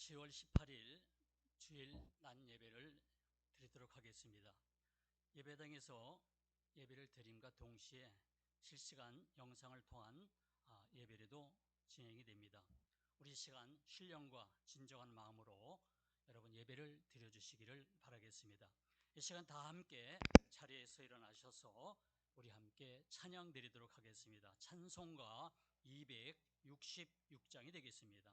10월 18일 주일 낮 예배를 드리도록 하겠습니다. 예배당에서 예배를 드림과 동시에 실시간 영상을 통한 예배도 진행이 됩니다. 우리 시간 신령과 진정한 마음으로 여러분 예배를 드려주시기를 바라겠습니다. 이 시간 다 함께 자리에서 일어나셔서 우리 함께 찬양 드리도록 하겠습니다. 찬송가 266장이 되겠습니다.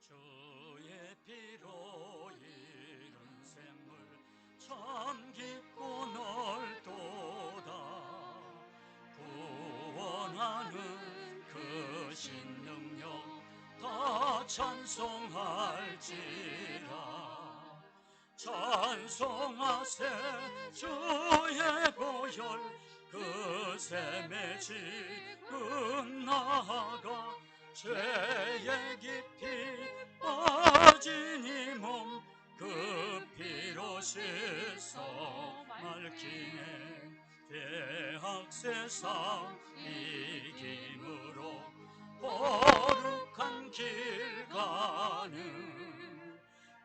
주의 피로 이룬 샘물 참 깊고 넓도다. 구원하는 그 신능력 다 찬송할지라. 찬송하세 주의 보혈 그 샘에 지금 나아가 죄의 깊이 빠진 이 몸 그 피로 씻어 맑히네. 대학 세상 이김으로 거룩한 길 가는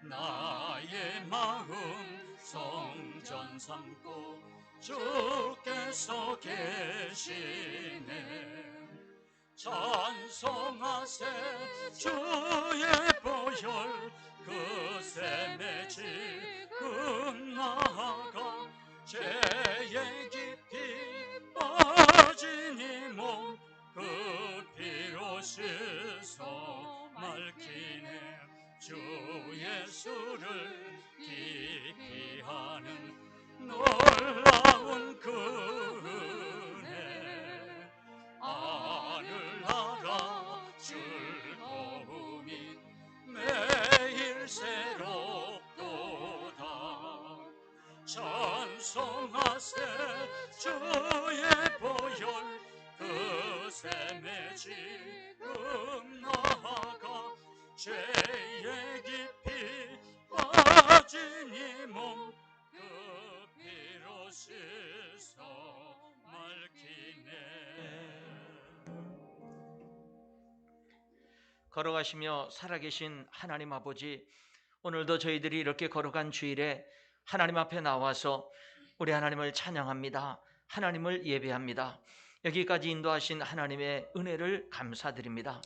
나의 마음 성전 삼고 주께서 계시네. 찬송하세 주의 보혈 그 샘에 지금 나아가 죄의 깊이 빠진 이 몸 그 피로 씻어 맑히네. 주 예수를 깊이 하는 놀라운 그 은혜 아를 알아 즐거움이 매일 새롭도다. 찬송하세 주의 보혈 그 샘에 지금 나아가 죄의 깊이 빠진 이 몸 그 피로 씻어 맑히네. 걸어가시며 살아계신 하나님 아버지, 오늘도 저희들이 이렇게 걸어간 주일에 하나님 앞에 나와서 우리 하나님을 찬양합니다. 하나님을 예배합니다. 여기까지 인도하신 하나님의 은혜를 감사드립니다.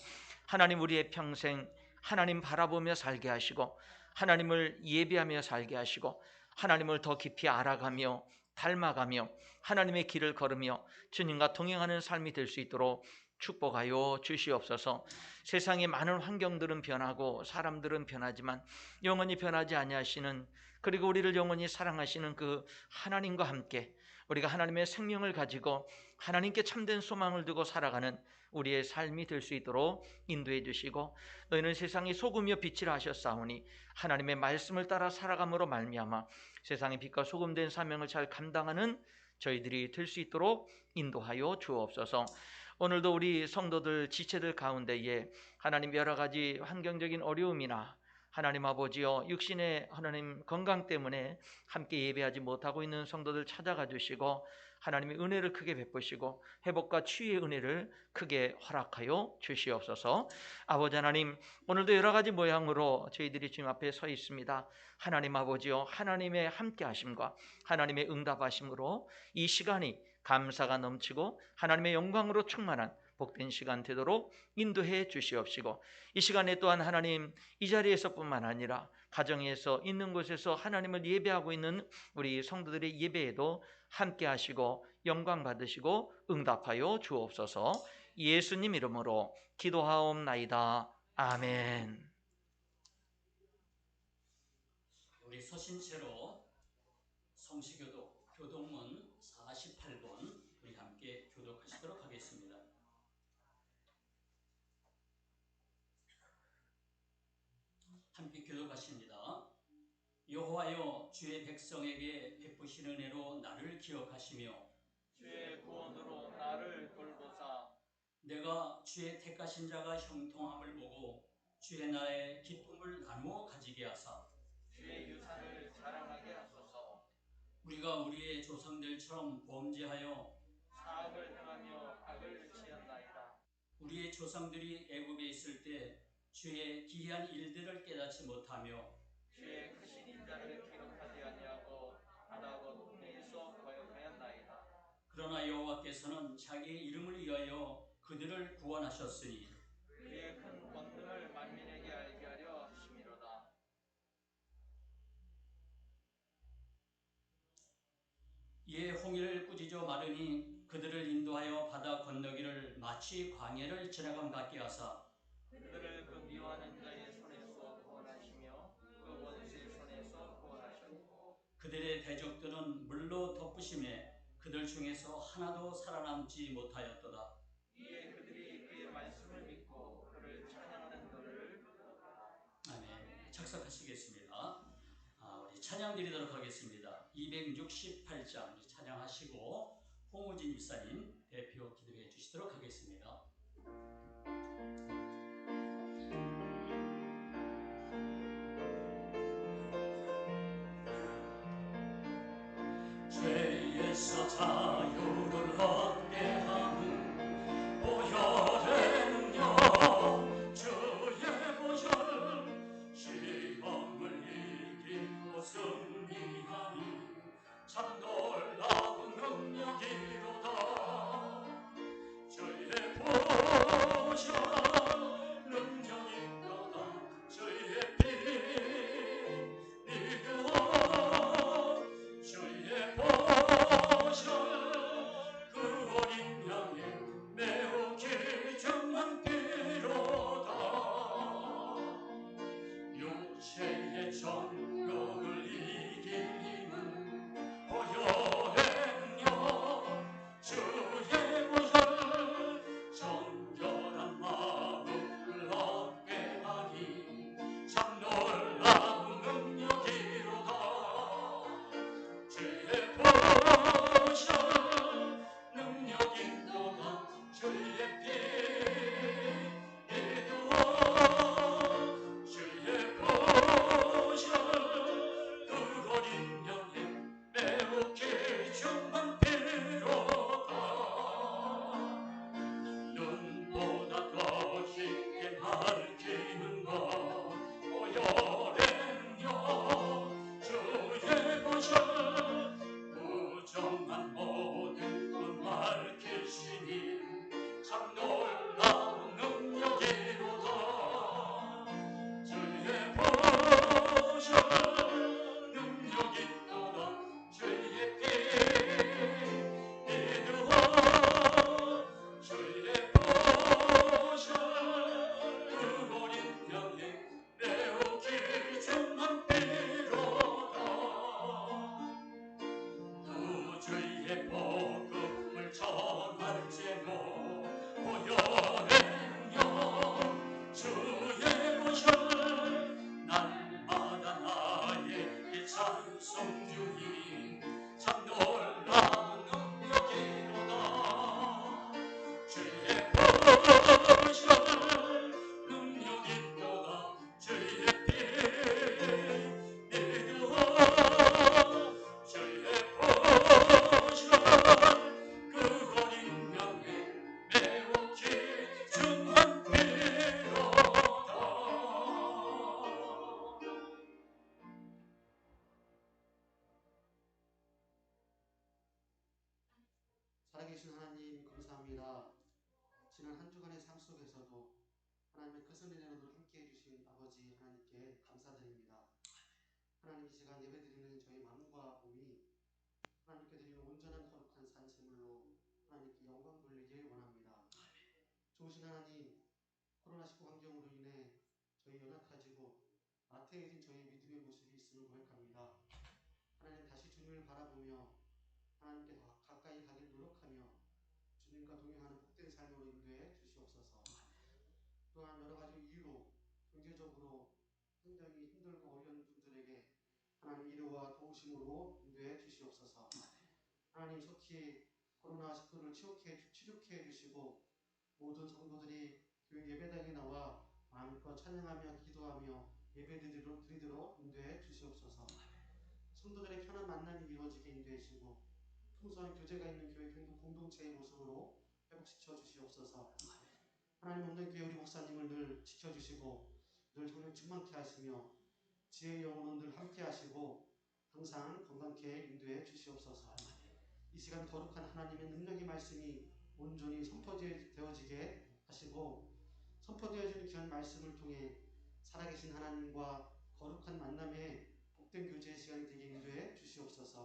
하나님, 우리의 평생 하나님 바라보며 살게 하시고 하나님을 예배하며 살게 하시고 하나님을 더 깊이 알아가며 닮아가며 하나님의 길을 걸으며 주님과 동행하는 삶이 될 수 있도록 축복하여 주시옵소서. 세상의 많은 환경들은 변하고 사람들은 변하지만 영원히 변하지 아니하시는, 그리고 우리를 영원히 사랑하시는 그 하나님과 함께 우리가 하나님의 생명을 가지고 하나님께 참된 소망을 두고 살아가는 우리의 삶이 될 수 있도록 인도해 주시고, 너희는 세상의 소금이요 빛이라 하셨사오니 하나님의 말씀을 따라 살아감으로 말미암아 세상의 빛과 소금된 사명을 잘 감당하는 저희들이 될 수 있도록 인도하여 주옵소서. 오늘도 우리 성도들 지체들 가운데에 하나님 여러 가지 환경적인 어려움이나 하나님 아버지여 육신의 하나님 건강 때문에 함께 예배하지 못하고 있는 성도들 찾아가 주시고 하나님의 은혜를 크게 베푸시고 회복과 치유의 은혜를 크게 허락하여 주시옵소서. 아버지 하나님, 오늘도 여러 가지 모양으로 저희들이 주님 앞에 서 있습니다. 하나님 아버지여, 하나님의 함께 하심과 하나님의 응답하심으로 이 시간이 감사가 넘치고 하나님의 영광으로 충만한 복된 시간 되도록 인도해 주시옵시고, 이 시간에 또한 하나님 이 자리에서뿐만 아니라 가정에서 있는 곳에서 하나님을 예배하고 있는 우리 성도들의 예배에도 함께 하시고 영광 받으시고 응답하여 주옵소서. 예수님 이름으로 기도하옵나이다. 아멘. 우리 서신 채로 성시교독 교독문 48번 우리 함께 교독하시도록 하겠습니다. 함께 교독하십니다. 여호와여, 주의 백성에게 베푸신 은혜로 나를 기억하시며 주의 구원으로 나를 돌보사 내가 주의 택하신 자가 형통함을 보고 주의 나라의 기쁨을 나누어 가지게 하사 주의 유산을 자랑하게 하소서. 우리가 우리가 우리의 조상들처럼 범죄하여 사악을 행하며 악을 지었나이다. 우리의 조상들이 애굽에 있을 때 주의 기이한 일들을 깨닫지 못하며 주의 크신 인자를 기록하지 아니하고 바다와 동네에서 거역하였나이다. 그러나 여호와께서는 자기의 이름을 위하여 그들을 구원하셨으니 그의 큰 권능을 만민에게 알게 하려 하심이로다. 이에 홍해를 꾸짖어 마르니 그들을 인도하여 바다 건너기를 마치 광야를 지나감 같게 하사 그들을 그 미워하는 자의 손에서 구원하시며 그 원수의 손에서 구원하셨고 그들의 대적들은 물로 덮으심에 그들 중에서 하나도 살아남지 못하였도다. 이에 그들이 그의 말씀을 믿고 그를 찬양하는 노래를 부르더라. 아멘. 착석하시겠습니다. 우리 찬양 드리도록 하겠습니다. 268장 찬양하시고 홍우진 집사님 대표 기도해 주시도록 하겠습니다. 죄에서 자유를 얻게 하는 보혈의 능력 주의 보혈 시험을 이기고 승리하니 참 놀라운 능력이로다. 주의 보혈 능력이로다. 주의 피 이루어 주의 보혈 그 어린 양의 매우 귀중한 피로다. 육체의 정욕을 이긴 힘은 보혈의 능력 주의 보혈 정결한 마음을 얻게 하니 참 놀라운 능력이로다. 주의 보혈 능력인도다. 주의 피 이루어 주의 보혈 그 어린 양의 매우 귀중한 피로다. 눈보다 더 쉽게 밝히는 것 보혈의 능력 주의 보혈 부정한 모든 것 밝히시니 참 놀라운 능력이로다. 주의 보혈 능력이로다. 주의 피 이루어 주의 보혈 그 어린 양의 매우 귀중한 피로다. 구주의 복음을 전할지도 보혈의 능력 주의 보혈 날마다 나에게 찬송 주니 참 놀라운 능력이로다. 주의 보혈 능력이로다. 주의 피 이루어 주의 보혈 그 어린 양의 매우 귀중한 피로다. 살아계신 하나님 감사합니다. 지난 한 주간의 삶 속에서도 하나님의 크신 은혜로 함께해 주신 아버지 하나님께 감사드립니다. 하나님 이 시간 예배드리는 저희 마음과 몸이 하나님께 드리는 온전한 거룩한 산제물로 하나님께 영광 돌리길 원합니다. 좋으신 하나님, 코로나19 환경으로 인해 저희 연약해지고 나태해진 저희 믿음의 모습이 있음을 고백합니다. 하나님 다시 주님을 바라보며 하나님께 더 가까이 가길 노력하며 주님과 동행하는 복된 삶으로 인도해 주시옵소서. 또한 여러 가지 이유로 경제적으로 굉장히 힘들고 어려운 분들에게 하나님 위로와 도우심으로 인도해 주시옵소서. 하나님 속히 코로나19를 치료케 해주시고 모든 성도들이 교회 예배당에 나와 마음껏 찬양하며 기도하며 예배드리도록 인도해 주시옵소서. 성도들의 편한 만남이 이루어지게 인도해 주시고 풍성한 교제가 있는 교회 공동체의 모습으로 회복시켜 주시옵소서. 하나님 없는 교회 우리 목사님을 늘 지켜주시고 늘 성령 충만케 하시며 지혜의 영혼은 늘 함께 하시고 항상 건강케 인도해 주시옵소서. 이 시간 거룩한 하나님의 능력의 말씀이 온전히 선포되어지게 하시고 선포되어지는 귀한 말씀을 통해 살아계신 하나님과 거룩한 만남의 복된 교제의 시간이 되게 인도해 주시옵소서.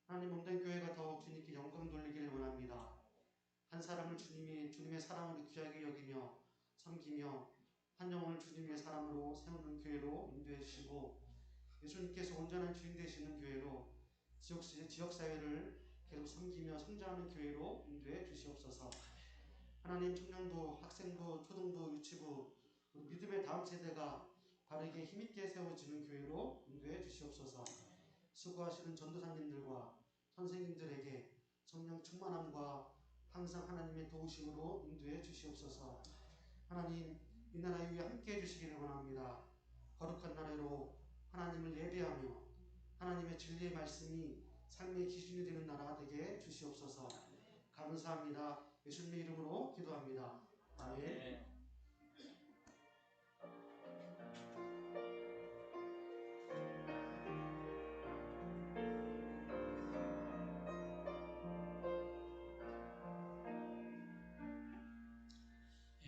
하나님 몸된 교회가 더욱 주님께 영광 돌리기를 원합니다. 한 사람을 주님의 사랑으로 귀하게 여기며 섬기며 한 영혼을 주님의 사람으로 세우는 교회로 인도해 주시고 예수님께서 온전한 주인 되시는 교회로 지역사회를 계속 섬기며 성장하는 교회로 인도해 주시옵소서. 하나님 청년부, 학생부, 초등부, 유치부 믿음의 다음 세대가 바르게 힘있게 세워지는 교회로 인도해 주시옵소서. 수고하시는 전도사님들과 선생님들에게 성령 충만함과 항상 하나님의 도우심으로 인도해 주시옵소서. 하나님 이 나라 위에 함께해 주시기를 원합니다. 거룩한 나라로 하나님을 예배하며 하나님의 진리의 말씀이 삶의 기준이 되는 나라가 되게 주시옵소서. 감사합니다. 예수님의 이름으로 기도합니다. 아멘.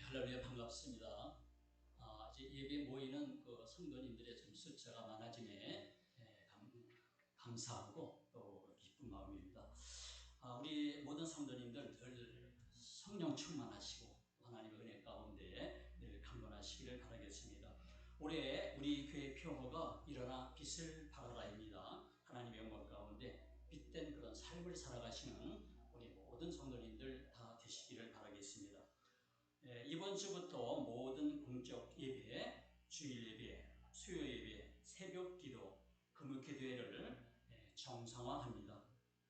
할렐루야, 반갑습니다. 이제 예배 모이는 그 성도님들의 좀 숫자가 많아짐에 감사하고 또 기쁜 마음입니다. 우리 모든 성도님들 늘 성령 충만하시고 하나님의 은혜 가운데 늘 강건하시기를 바라겠습니다. 올해 우리 교회 표어가 일어나 빛을 발하라입니다. 하나님의 영광 가운데 빛된 그런 삶을 살아가시는 우리 모든 성도님들 다 되시기를 바라겠습니다. 이번 주부터 모든 공적 예배, 주일 예배, 수요 예배, 새벽 기도, 금요 기도회를 정상화합니다.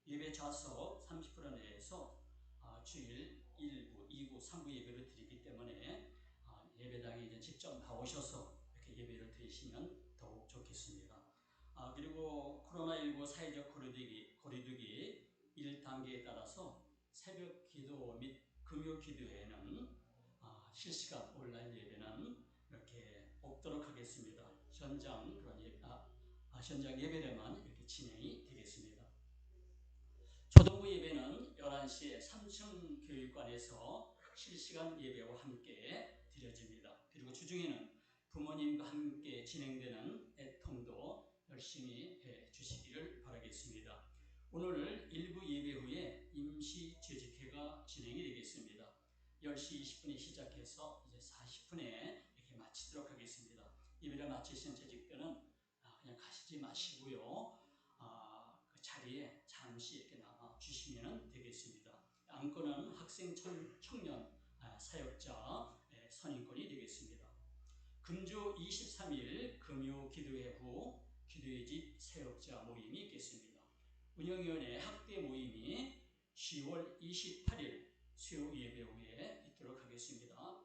예배 좌석 30% 내에서 주일 1부, 2부, 3부 예배를 드리기 때문에 예배당에 이제 직접 나오셔서 이렇게 예배를 드리시면 더욱 좋겠습니다. 그리고 코로나19 사회적 거리두기 1단계에 따라서 새벽 기도 및 금요 기도회는 실시간 온라인 예배는 이렇게 없도록 하겠습니다. 현장 예배로만 이렇게 진행이 되겠습니다. 초등부 예배는 11시에 3층 교육관에서 실시간 예배와 함께 드려집니다. 그리고 주중에는 부모님과 함께 진행되는 애통도 열심히 해주시기를 바라겠습니다. 오늘 일부 예배 후에 임시 재직회가 진행이 되겠습니다. 10시 20분에 시작해서 이제 40분에 이렇게 마치도록 하겠습니다. 예배를 마치신 재직들은 그냥 가시지 마시고요. 그 자리에 잠시 이렇게 남아 주시면 되겠습니다. 안건은 학생, 청년, 사역자 선임권이 되겠습니다. 금주 23일 금요 기도회 후 기도회 집 사역자 모임이 있겠습니다. 운영위원회 학대 모임이 10월 28일 수요 예배 후에 있도록 하겠습니다.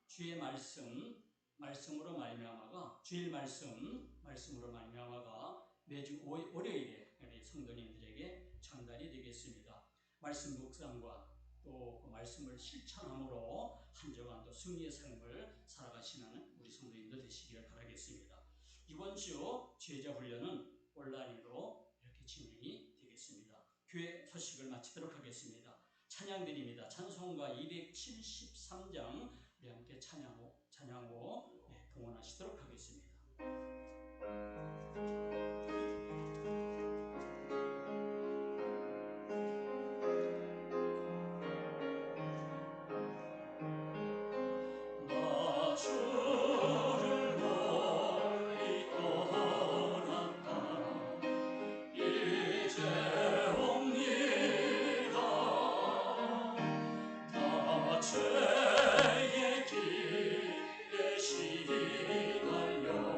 주의 말씀으로 말미암아가 주일 말씀으로 말미암아가 매주 월요일에 우리 성도님들에게 전달이 되겠습니다. 말씀 묵상과 또 그 말씀을 실천함으로 한 주간 또 승리의 삶을 살아가시는 우리 성도님들 되시기를 바라겠습니다. 이번 주 제자 훈련은 온라인으로 이렇게 진행이 되겠습니다. 교회 소식을 마치도록 하겠습니다. 찬양드립니다. 찬송가 273장 우리 함께 찬양호 동원하시도록 하겠습니다. 죄의 길에 시달려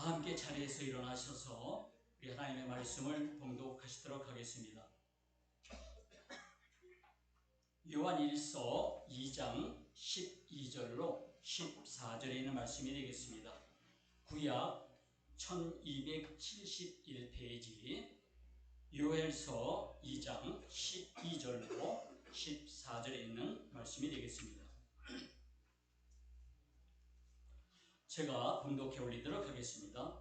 다 함께 자리에서 일어나셔서 우리 하나님의 말씀을 봉독하시도록 하겠습니다. 요한일서 2장 12절로 14절에 있는 말씀이 되겠습니다. 구약 1271페이지 요엘서 2장 12절로 14절에 있는 말씀이 되겠습니다. 제가 봉독해 올리도록 하겠습니다.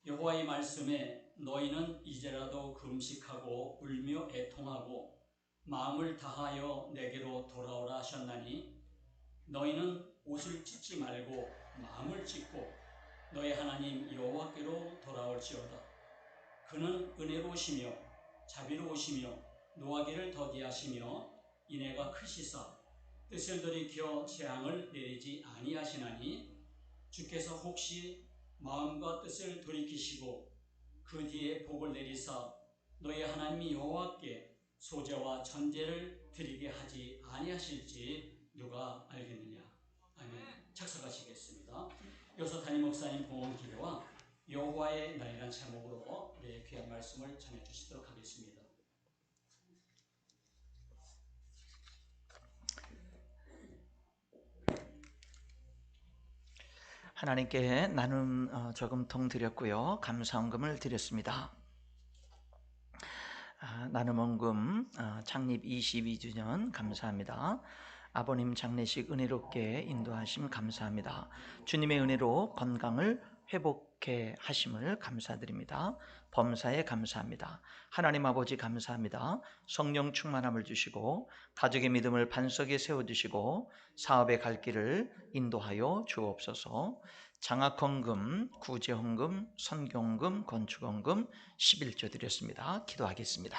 여호와의 말씀에 너희는 이제라도 금식하고 울며 애통하고 마음을 다하여 내게로 돌아오라 하셨나니 너희는 옷을 찢지 말고 마음을 찢고 너희 하나님 여호와께로 돌아올지어다. 그는 은혜로우시며 자비로우시며 노하기를 더디하시며 인애가 크시사 뜻을 돌이켜 재앙을 내리지 아니하시나니 주께서 혹시 마음과 뜻을 돌이키시고 그 뒤에 복을 내리사 너희 하나님 여호와께 소제와 전제를 드리게 하지 아니하실지 누가 알겠느냐. 아멘. 착석하시겠습니다. 여기서 담임 목사님 봉헌 기도와 여호와의 날이라는 제목으로 우리의 귀한 말씀을 전해주시도록 하겠습니다. 하나님께 나눔 저금통 드렸고요. 감사헌금을 드렸습니다. 나눔헌금 창립 22주년 감사합니다. 아버님 장례식 은혜롭게 인도하심 감사합니다. 주님의 은혜로 건강을 회복해 하심을 감사드립니다. 범사에 감사합니다. 하나님 아버지 감사합니다. 성령 충만함을 주시고 가족의 믿음을 반석에 세워주시고 사업의 갈 길을 인도하여 주옵소서. 장학헌금, 구제헌금, 선교헌금, 건축헌금 11조 드렸습니다. 기도하겠습니다.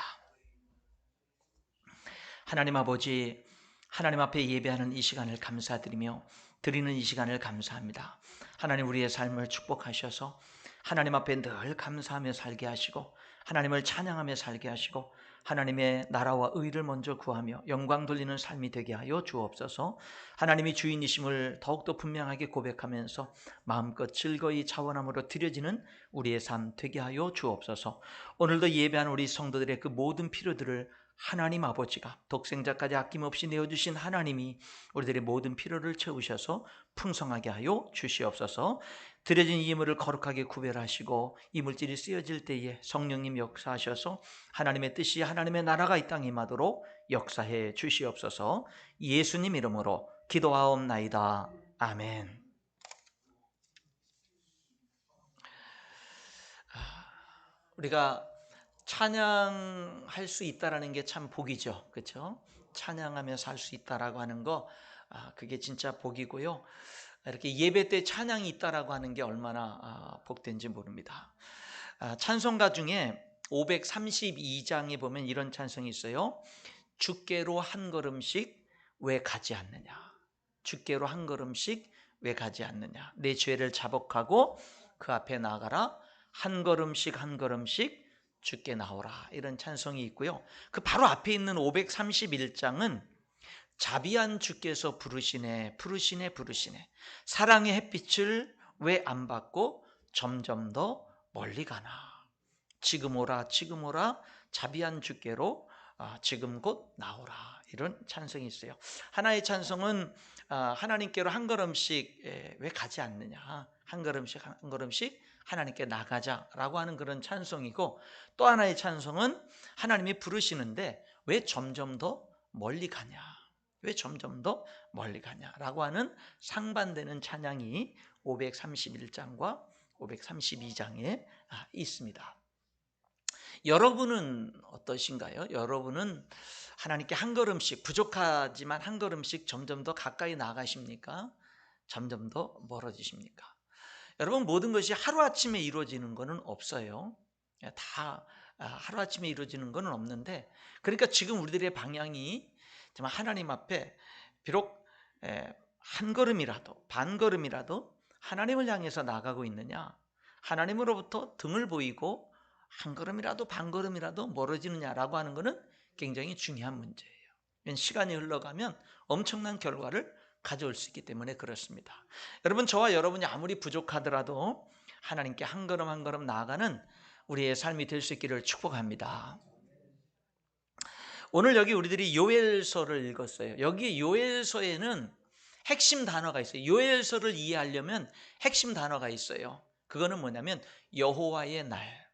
하나님 아버지, 하나님 앞에 예배하는 이 시간을 감사드리며 드리는 이 시간을 감사합니다. 하나님 우리의 삶을 축복하셔서 하나님 앞에 늘 감사하며 살게 하시고 하나님을 찬양하며 살게 하시고 하나님의 나라와 의를 먼저 구하며 영광 돌리는 삶이 되게 하여 주옵소서. 하나님이 주인이심을 더욱더 분명하게 고백하면서 마음껏 즐거이 자원함으로 드려지는 우리의 삶 되게 하여 주옵소서. 오늘도 예배하는 우리 성도들의 그 모든 필요들을 하나님 아버지가 독생자까지 아낌없이 내어주신 하나님이 우리들의 모든 필요를 채우셔서 풍성하게 하여 주시옵소서. 드려진 이 예물을 거룩하게 구별하시고 이물질이 쓰여질 때에 성령님 역사하셔서 하나님의 뜻이 하나님의 나라가 이 땅에 임하도록 역사해 주시옵소서. 예수님 이름으로 기도하옵나이다. 아멘. 우리가 찬양할 수 있다라는 게 참 복이죠. 그렇죠? 찬양하며 살 수 있다라고 하는 거 그게 진짜 복이고요. 이렇게 예배 때 찬양이 있다라고 하는 게 얼마나 복된지 모릅니다. 찬송가 중에 532장에 보면 이런 찬송이 있어요. 주께로 한 걸음씩 왜 가지 않느냐. 주께로 한 걸음씩 왜 가지 않느냐. 내 죄를 자복하고 그 앞에 나가라. 한 걸음씩 한 걸음씩 주께 나오라. 이런 찬송이 있고요. 그 바로 앞에 있는 531장은 자비한 주께서 부르시네 부르시네 부르시네. 사랑의 햇빛을 왜 안 받고 점점 더 멀리 가나. 지금 오라 지금 오라 자비한 주께로 지금 곧 나오라. 이런 찬송이 있어요. 하나의 찬송은 하나님께로 한 걸음씩 왜 가지 않느냐. 한 걸음씩 한 걸음씩 하나님께 나가자라고 하는 그런 찬송이고, 또 하나의 찬송은 하나님이 부르시는데 왜 점점 더 멀리 가냐. 왜 점점 더 멀리 가냐라고 하는 상반되는 찬양이 531장과 532장에 있습니다. 여러분은 어떠신가요? 여러분은 하나님께 한 걸음씩, 부족하지만 한 걸음씩 점점 더 가까이 나가십니까? 점점 더 멀어지십니까? 여러분, 모든 것이 하루아침에 이루어지는 것은 없어요. 다 하루아침에 이루어지는 것은 없는데, 그러니까 지금 우리들의 방향이 정말 하나님 앞에 비록 한 걸음이라도 반 걸음이라도 하나님을 향해서 나가고 있느냐, 하나님으로부터 등을 보이고 한 걸음이라도 반 걸음이라도 멀어지느냐라고 하는 것은 굉장히 중요한 문제예요. 시간이 흘러가면 엄청난 결과를 가져올 수 있기 때문에 그렇습니다. 여러분, 저와 여러분이 아무리 부족하더라도 하나님께 한 걸음 한 걸음 나아가는 우리의 삶이 될 수 있기를 축복합니다. 오늘 여기 우리들이 요엘서를 읽었어요. 여기 요엘서에는 핵심 단어가 있어요. 요엘서를 이해하려면 핵심 단어가 있어요. 그거는 뭐냐면 여호와의 날.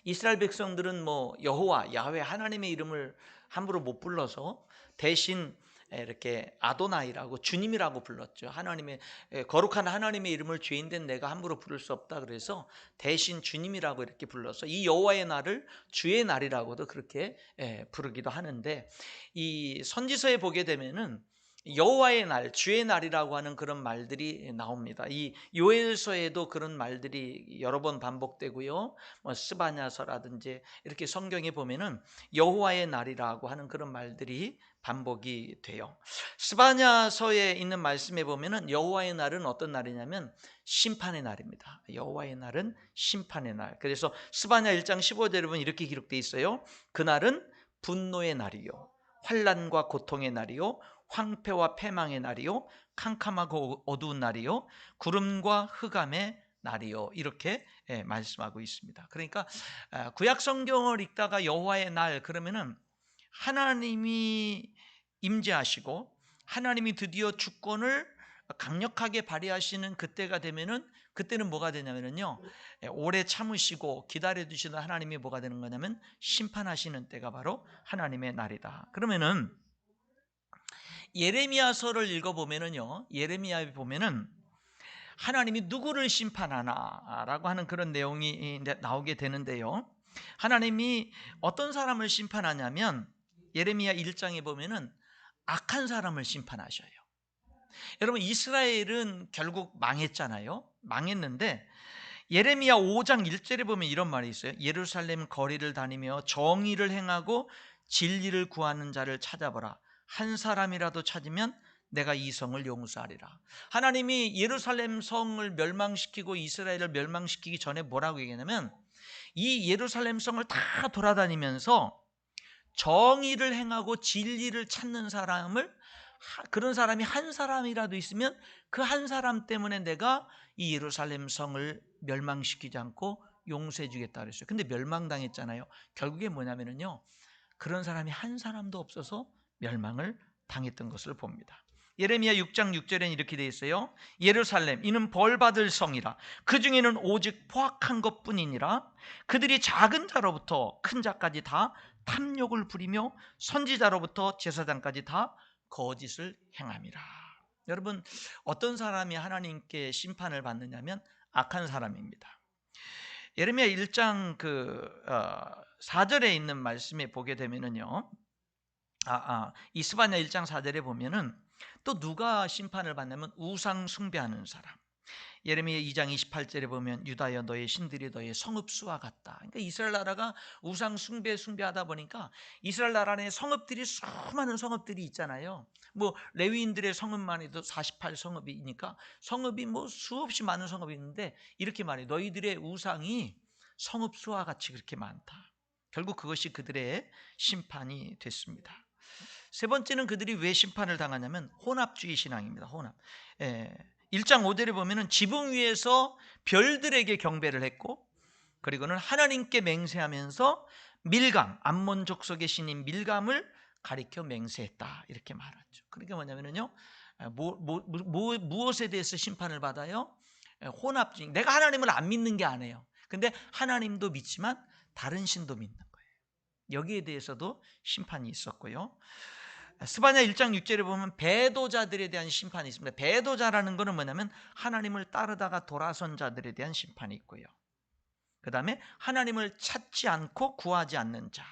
이스라엘 백성들은 뭐 여호와, 야훼 하나님의 이름을 함부로 못 불러서 대신 이렇게 아도나이라고 주님이라고 불렀죠. 하나님의 거룩한 하나님의 이름을 죄인된 내가 함부로 부를 수 없다. 그래서 대신 주님이라고 이렇게 불러서 이 여호와의 날을 주의 날이라고도 그렇게 부르기도 하는데, 이 선지서에 보게 되면은 여호와의 날, 주의 날이라고 하는 그런 말들이 나옵니다. 이 요엘서에도 그런 말들이 여러 번 반복되고요. 뭐 스바냐서라든지 이렇게 성경에 보면은 여호와의 날이라고 하는 그런 말들이 반복이 돼요. 스바냐서에 있는 말씀에 보면은 여호와의 날은 어떤 날이냐면 심판의 날입니다. 여호와의 날은 심판의 날. 그래서 스바냐 1장 15절에 보면 이렇게 기록되어 있어요. 그날은 분노의 날이요, 환난과 고통의 날이요, 황폐와 패망의 날이요, 캄캄하고 어두운 날이요, 구름과 흑암의 날이요, 이렇게 말씀하고 있습니다. 그러니까 구약 성경을 읽다가 여호와의 날 그러면은 하나님이 임재하시고 하나님이 드디어 주권을 강력하게 발휘하시는 그때가 되면은, 그때는 뭐가 되냐면요, 오래 참으시고 기다려 주시는 하나님이 뭐가 되는 거냐면 심판하시는 때가 바로 하나님의 날이다. 그러면은 예레미야서를 읽어보면은요, 예레미야에 보면은 하나님이 누구를 심판하나라고 하는 그런 내용이 나오게 되는데요. 하나님이 어떤 사람을 심판하냐면 예레미야 1장에 보면은 악한 사람을 심판하셔요. 여러분, 이스라엘은 결국 망했잖아요. 망했는데 예레미야 5장 1절에 보면 이런 말이 있어요. 예루살렘 거리를 다니며 정의를 행하고 진리를 구하는 자를 찾아보라. 한 사람이라도 찾으면 내가 이 성을 용서하리라. 하나님이 예루살렘 성을 멸망시키고 이스라엘을 멸망시키기 전에 뭐라고 얘기하냐면 이 예루살렘 성을 다 돌아다니면서 정의를 행하고 진리를 찾는 사람을, 그런 사람이 한 사람이라도 있으면 그 한 사람 때문에 내가 이 예루살렘 성을 멸망시키지 않고 용서해 주겠다 그랬어요. 근데 멸망당했잖아요. 결국에 뭐냐면요, 그런 사람이 한 사람도 없어서 멸망을 당했던 것을 봅니다. 예레미야 6장 6절에는 이렇게 되어 있어요. 예루살렘 이는 벌받을 성이라. 그 중에는 오직 포악한 것뿐이니라. 그들이 작은 자로부터 큰 자까지 다 탐욕을 부리며 선지자로부터 제사장까지 다 거짓을 행함이라. 여러분, 어떤 사람이 하나님께 심판을 받느냐면 악한 사람입니다. 예레미야 1장 4절에 있는 말씀에 보게 되면은요, 이스바냐 1장 4절에 보면은 또 누가 심판을 받냐면 우상 숭배하는 사람. 예레미야 2장 28절에 보면 유다여 너의 신들이 너의 성읍수와 같다. 그러니까 이스라엘 나라가 우상 숭배하다 보니까 이스라엘 나라 안에 성읍들이 수많은 성읍들이 있잖아요. 뭐 레위인들의 성읍만 해도 48성읍이니까 성읍이 뭐 수없이 많은 성읍이 있는데 이렇게 말해, 너희들의 우상이 성읍수와 같이 그렇게 많다. 결국 그것이 그들의 심판이 됐습니다. 세 번째는 그들이 왜 심판을 당하냐면 혼합주의 신앙입니다. 혼합. 1장 5절에 보면은 지붕 위에서 별들에게 경배를 했고, 그리고는 하나님께 맹세하면서 밀감, 암몬 족속의 신인 밀감을 가리켜 맹세했다, 이렇게 말하죠. 그러니까 뭐냐면요, 무엇에 대해서 심판을 받아요? 혼합주의. 내가 하나님을 안 믿는 게 아니에요. 근데 하나님도 믿지만 다른 신도 믿는 거예요. 여기에 대해서도 심판이 있었고요. 스바냐 1장 6절에 보면 배도자들에 대한 심판이 있습니다. 배도자라는 것은 뭐냐면 하나님을 따르다가 돌아선 자들에 대한 심판이 있고요. 그 다음에 하나님을 찾지 않고 구하지 않는 자.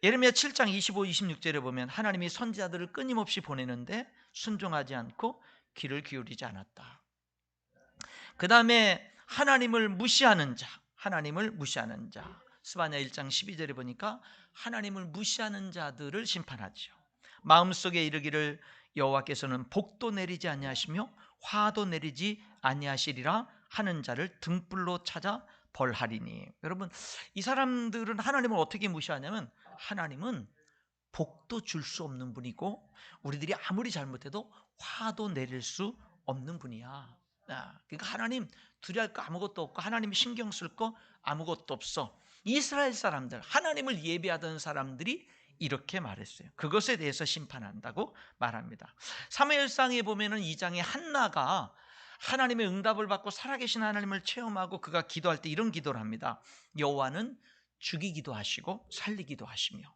예레미야 7장 25, 26절에 보면 하나님이 선지자들을 끊임없이 보내는데 순종하지 않고 귀를 기울이지 않았다. 그 다음에 하나님을 무시하는 자. 하나님을 무시하는 자. 스바냐 1장 12절에 보니까 하나님을 무시하는 자들을 심판하죠. 마음속에 이르기를 여호와께서는 복도 내리지 아니하시며 화도 내리지 아니하시리라 하는 자를 등불로 찾아 벌하리니. 여러분, 이 사람들은 하나님을 어떻게 무시하냐면 하나님은 복도 줄 수 없는 분이고 우리들이 아무리 잘못해도 화도 내릴 수 없는 분이야. 그러니까 하나님 두려워할 거 아무것도 없고 하나님이 신경 쓸 거 아무것도 없어. 이스라엘 사람들, 하나님을 예배하던 사람들이 이렇게 말했어요. 그것에 대해서 심판한다고 말합니다. 사무엘상에 보면은 2장에 한나가 하나님의 응답을 받고 살아계신 하나님을 체험하고 그가 기도할 때 이런 기도를 합니다. 여호와는 죽이기도 하시고 살리기도 하시며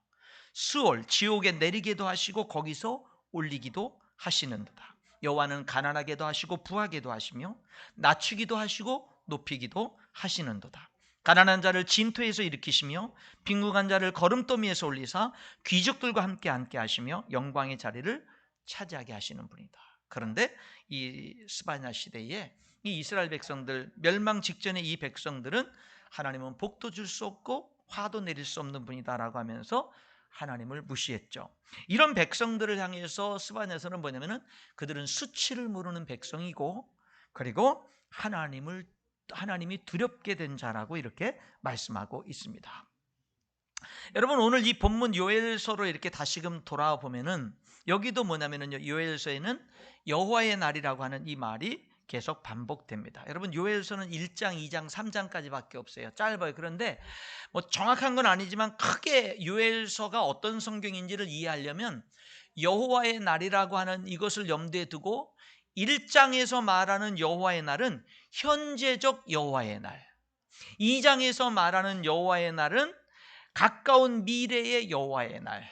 수올 지옥에 내리게도 하시고 거기서 올리기도 하시는도다. 여호와는 가난하게도 하시고 부하게도 하시며 낮추기도 하시고 높이기도 하시는도다. 가난한 자를 진토에서 일으키시며 빈궁한 자를 거름더미에서 올리사 귀족들과 함께 앉게 하시며 영광의 자리를 차지하게 하시는 분이다. 그런데 이 스바냐 시대에 이 이스라엘 백성들, 멸망 직전에 이 백성들은 하나님은 복도 줄 수 없고 화도 내릴 수 없는 분이다라고 하면서 하나님을 무시했죠. 이런 백성들을 향해서 스바냐서는 뭐냐면은 그들은 수치를 모르는 백성이고 그리고 하나님이 두렵게 된 자라고 이렇게 말씀하고 있습니다. 여러분, 오늘 이 본문 요엘서로 이렇게 다시금 돌아와 보면은 여기도 뭐냐면은 요엘서에는 여호와의 날이라고 하는 이 말이 계속 반복됩니다. 여러분, 요엘서는 1장, 2장, 3장까지밖에 없어요. 짧아요. 그런데 뭐 정확한 건 아니지만 크게 요엘서가 어떤 성경인지를 이해하려면 여호와의 날이라고 하는 이것을 염두에 두고 1장에서 말하는 여호와의 날은 현재적 여호와의 날, 2장에서 말하는 여호와의 날은 가까운 미래의 여호와의 날,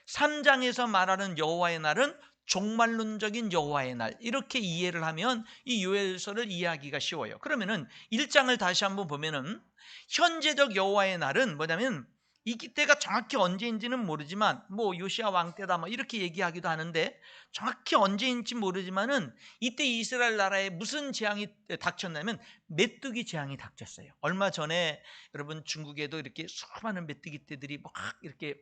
3장에서 말하는 여호와의 날은 종말론적인 여호와의 날, 이렇게 이해를 하면 이 요엘서를 이해하기가 쉬워요. 그러면은 1장을 다시 한번 보면은 현재적 여호와의 날은 뭐냐면 이 때가 정확히 언제인지는 모르지만 뭐 요시야 왕 때다 뭐 이렇게 얘기하기도 하는데 정확히 언제인지 모르지만은 이때 이스라엘 나라에 무슨 재앙이 닥쳤냐면 메뚜기 재앙이 닥쳤어요. 얼마 전에 여러분 중국에도 이렇게 수많은 메뚜기 떼들이 막 이렇게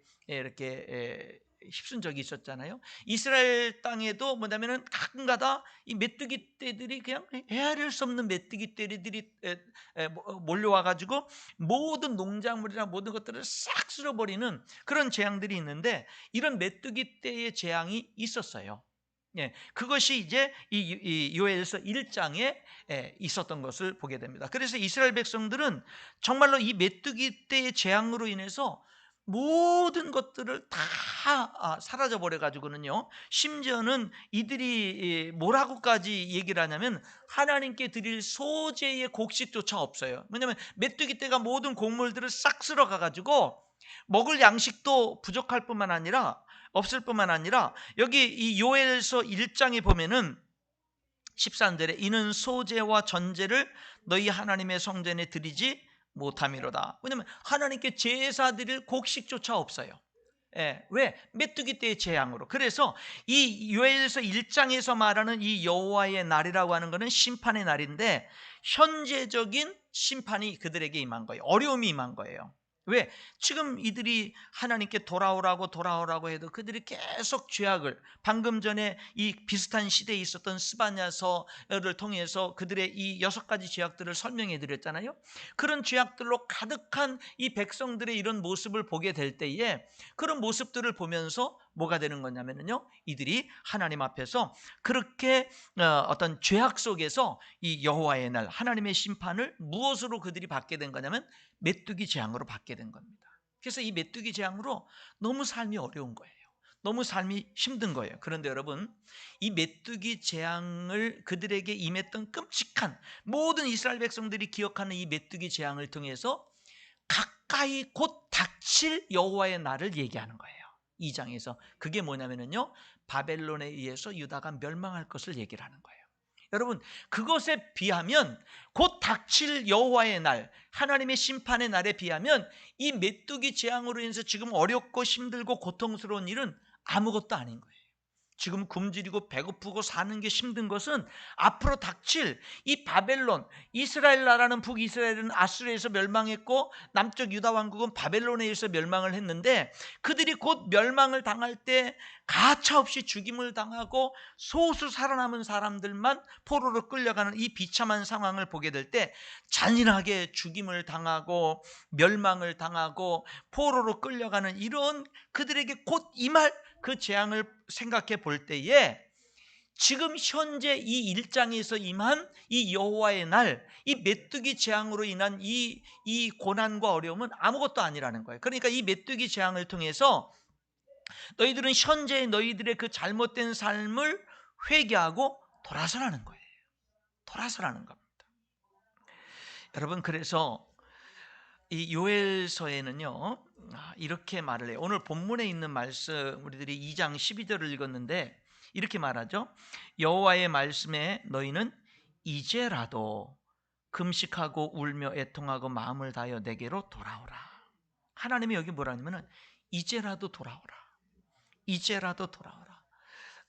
휩쓴 적이 있었잖아요. 이스라엘 땅에도 뭐냐면은 가끔가다 이 메뚜기 떼들이 그냥 헤아릴 수 없는 메뚜기 떼들이 몰려와가지고 모든 농작물이나 모든 것들을 싹 쓸어버리는 그런 재앙들이 있는데 이런 메뚜기 떼의 재앙이 있었어요. 예, 그것이 이제 이 요엘서 1장에 있었던 것을 보게 됩니다. 그래서 이스라엘 백성들은 정말로 이 메뚜기 떼의 재앙으로 인해서 모든 것들을 다 사라져 버려 가지고는요, 심지어는 이들이 뭐라고까지 얘기를 하냐면 하나님께 드릴 소재의 곡식조차 없어요. 왜냐하면 메뚜기 떼가 모든 곡물들을 싹 쓸어가 가지고 먹을 양식도 부족할 뿐만 아니라 없을 뿐만 아니라 여기 이 요엘서 1장에 보면은 13절에 이는 소재와 전제를 너희 하나님의 성전에 드리지 못함이로다. 왜냐하면 하나님께 제사 드릴 곡식조차 없어요. 왜? 메뚜기 떼의 재앙으로. 그래서 이 요엘서 1장에서 말하는 이 여호와의 날이라고 하는 것은 심판의 날인데 현재적인 심판이 그들에게 임한 거예요. 어려움이 임한 거예요. 왜? 지금 이들이 하나님께 돌아오라고 해도 그들이 계속 죄악을, 방금 전에 이 비슷한 시대에 있었던 스바냐서를 통해서 그들의 이 6가지 죄악들을 설명해 드렸잖아요. 그런 죄악들로 가득한 이 백성들의 이런 모습을 보게 될 때에 그런 모습들을 보면서 뭐가 되는 거냐면요, 이들이 하나님 앞에서 그렇게 어떤 죄악 속에서 이 여호와의 날, 하나님의 심판을 무엇으로 그들이 받게 된 거냐면 메뚜기 재앙으로 받게 된 겁니다. 그래서 이 메뚜기 재앙으로 너무 삶이 어려운 거예요. 너무 삶이 힘든 거예요. 그런데 여러분, 이 메뚜기 재앙을 그들에게 임했던 끔찍한 모든 이스라엘 백성들이 기억하는 이 메뚜기 재앙을 통해서 가까이 곧 닥칠 여호와의 날을 얘기하는 거예요. 2장에서 그게 뭐냐면요, 바벨론에 의해서 유다가 멸망할 것을 얘기를 하는 거예요. 여러분, 그것에 비하면 곧 닥칠 여호와의 날, 하나님의 심판의 날에 비하면 이 메뚜기 재앙으로 인해서 지금 어렵고 힘들고 고통스러운 일은 아무것도 아닌 거예요. 지금 굶주리고 배고프고 사는 게 힘든 것은 앞으로 닥칠 이 바벨론, 이스라엘 나라는 북이스라엘은 아수르에서 멸망했고 남쪽 유다 왕국은 바벨론에 의해서 멸망을 했는데 그들이 곧 멸망을 당할 때 가차없이 죽임을 당하고 소수 살아남은 사람들만 포로로 끌려가는 이 비참한 상황을 보게 될 때 잔인하게 죽임을 당하고 멸망을 당하고 포로로 끌려가는 이런 그들에게 곧 임할 그 재앙을 생각해 볼 때에 지금 현재 이 1장에서 임한 이 여호와의 날, 이 메뚜기 재앙으로 인한 이 고난과 어려움은 아무것도 아니라는 거예요. 그러니까 이 메뚜기 재앙을 통해서 너희들은 현재 너희들의 그 잘못된 삶을 회개하고 돌아서라는 거예요. 돌아서라는 겁니다. 여러분, 그래서 이 요엘서에는요 이렇게 말을 해요. 오늘 본문에 있는 말씀 우리들이 2장 12절을 읽었는데 이렇게 말하죠. 여호와의 말씀에 너희는 이제라도 금식하고 울며 애통하고 마음을 다하여 내게로 돌아오라. 하나님이 여기 뭐라냐면은 이제라도 돌아오라. 이제라도 돌아오라.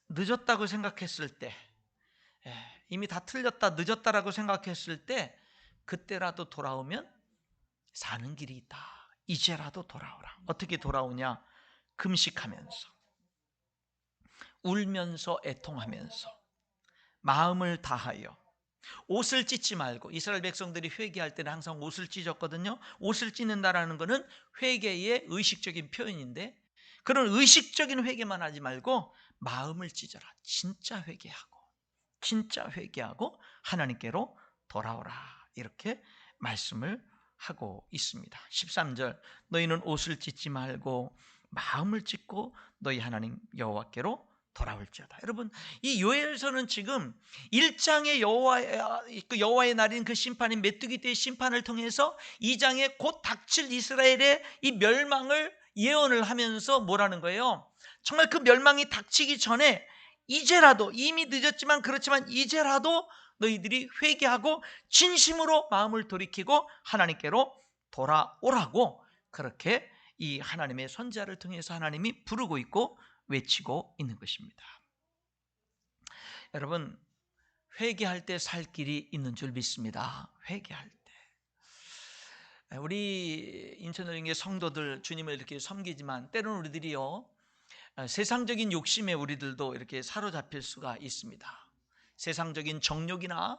늦었다고 생각했을 때, 이미 다 틀렸다, 늦었다라고 생각했을 때 그때라도 돌아오면 사는 길이 있다. 이제라도 돌아오라. 어떻게 돌아오냐? 금식하면서, 울면서, 애통하면서, 마음을 다하여, 옷을 찢지 말고. 이스라엘 백성들이 회개할 때는 항상 옷을 찢었거든요. 옷을 찢는다라는 것은 회개의 의식적인 표현인데, 그런 의식적인 회개만 하지 말고 마음을 찢어라. 진짜 회개하고 하나님께로 돌아오라. 이렇게 말씀을 하고 있습니다. 13절, 너희는 옷을 찢지 말고 마음을 찢고 너희 하나님 여호와께로 돌아올지어다. 여러분, 이 요엘서는 지금 1장의 여호와의 날인 그 심판인 메뚜기 떼의 심판을 통해서 2장에 곧 닥칠 이스라엘의 이 멸망을 예언을 하면서 뭐라는 거예요? 정말 그 멸망이 닥치기 전에 이제라도, 이미 늦었지만 그렇지만 이제라도 너희들이 회개하고 진심으로 마음을 돌이키고 하나님께로 돌아오라고, 그렇게 이 하나님의 선지자를 통해서 하나님이 부르고 있고 외치고 있는 것입니다. 여러분, 회개할 때 살 길이 있는 줄 믿습니다. 회개할 때. 우리 인천어린교회 성도들 주님을 이렇게 섬기지만 때로는 우리들이요 세상적인 욕심에 우리들도 이렇게 사로잡힐 수가 있습니다. 세상적인 정욕이나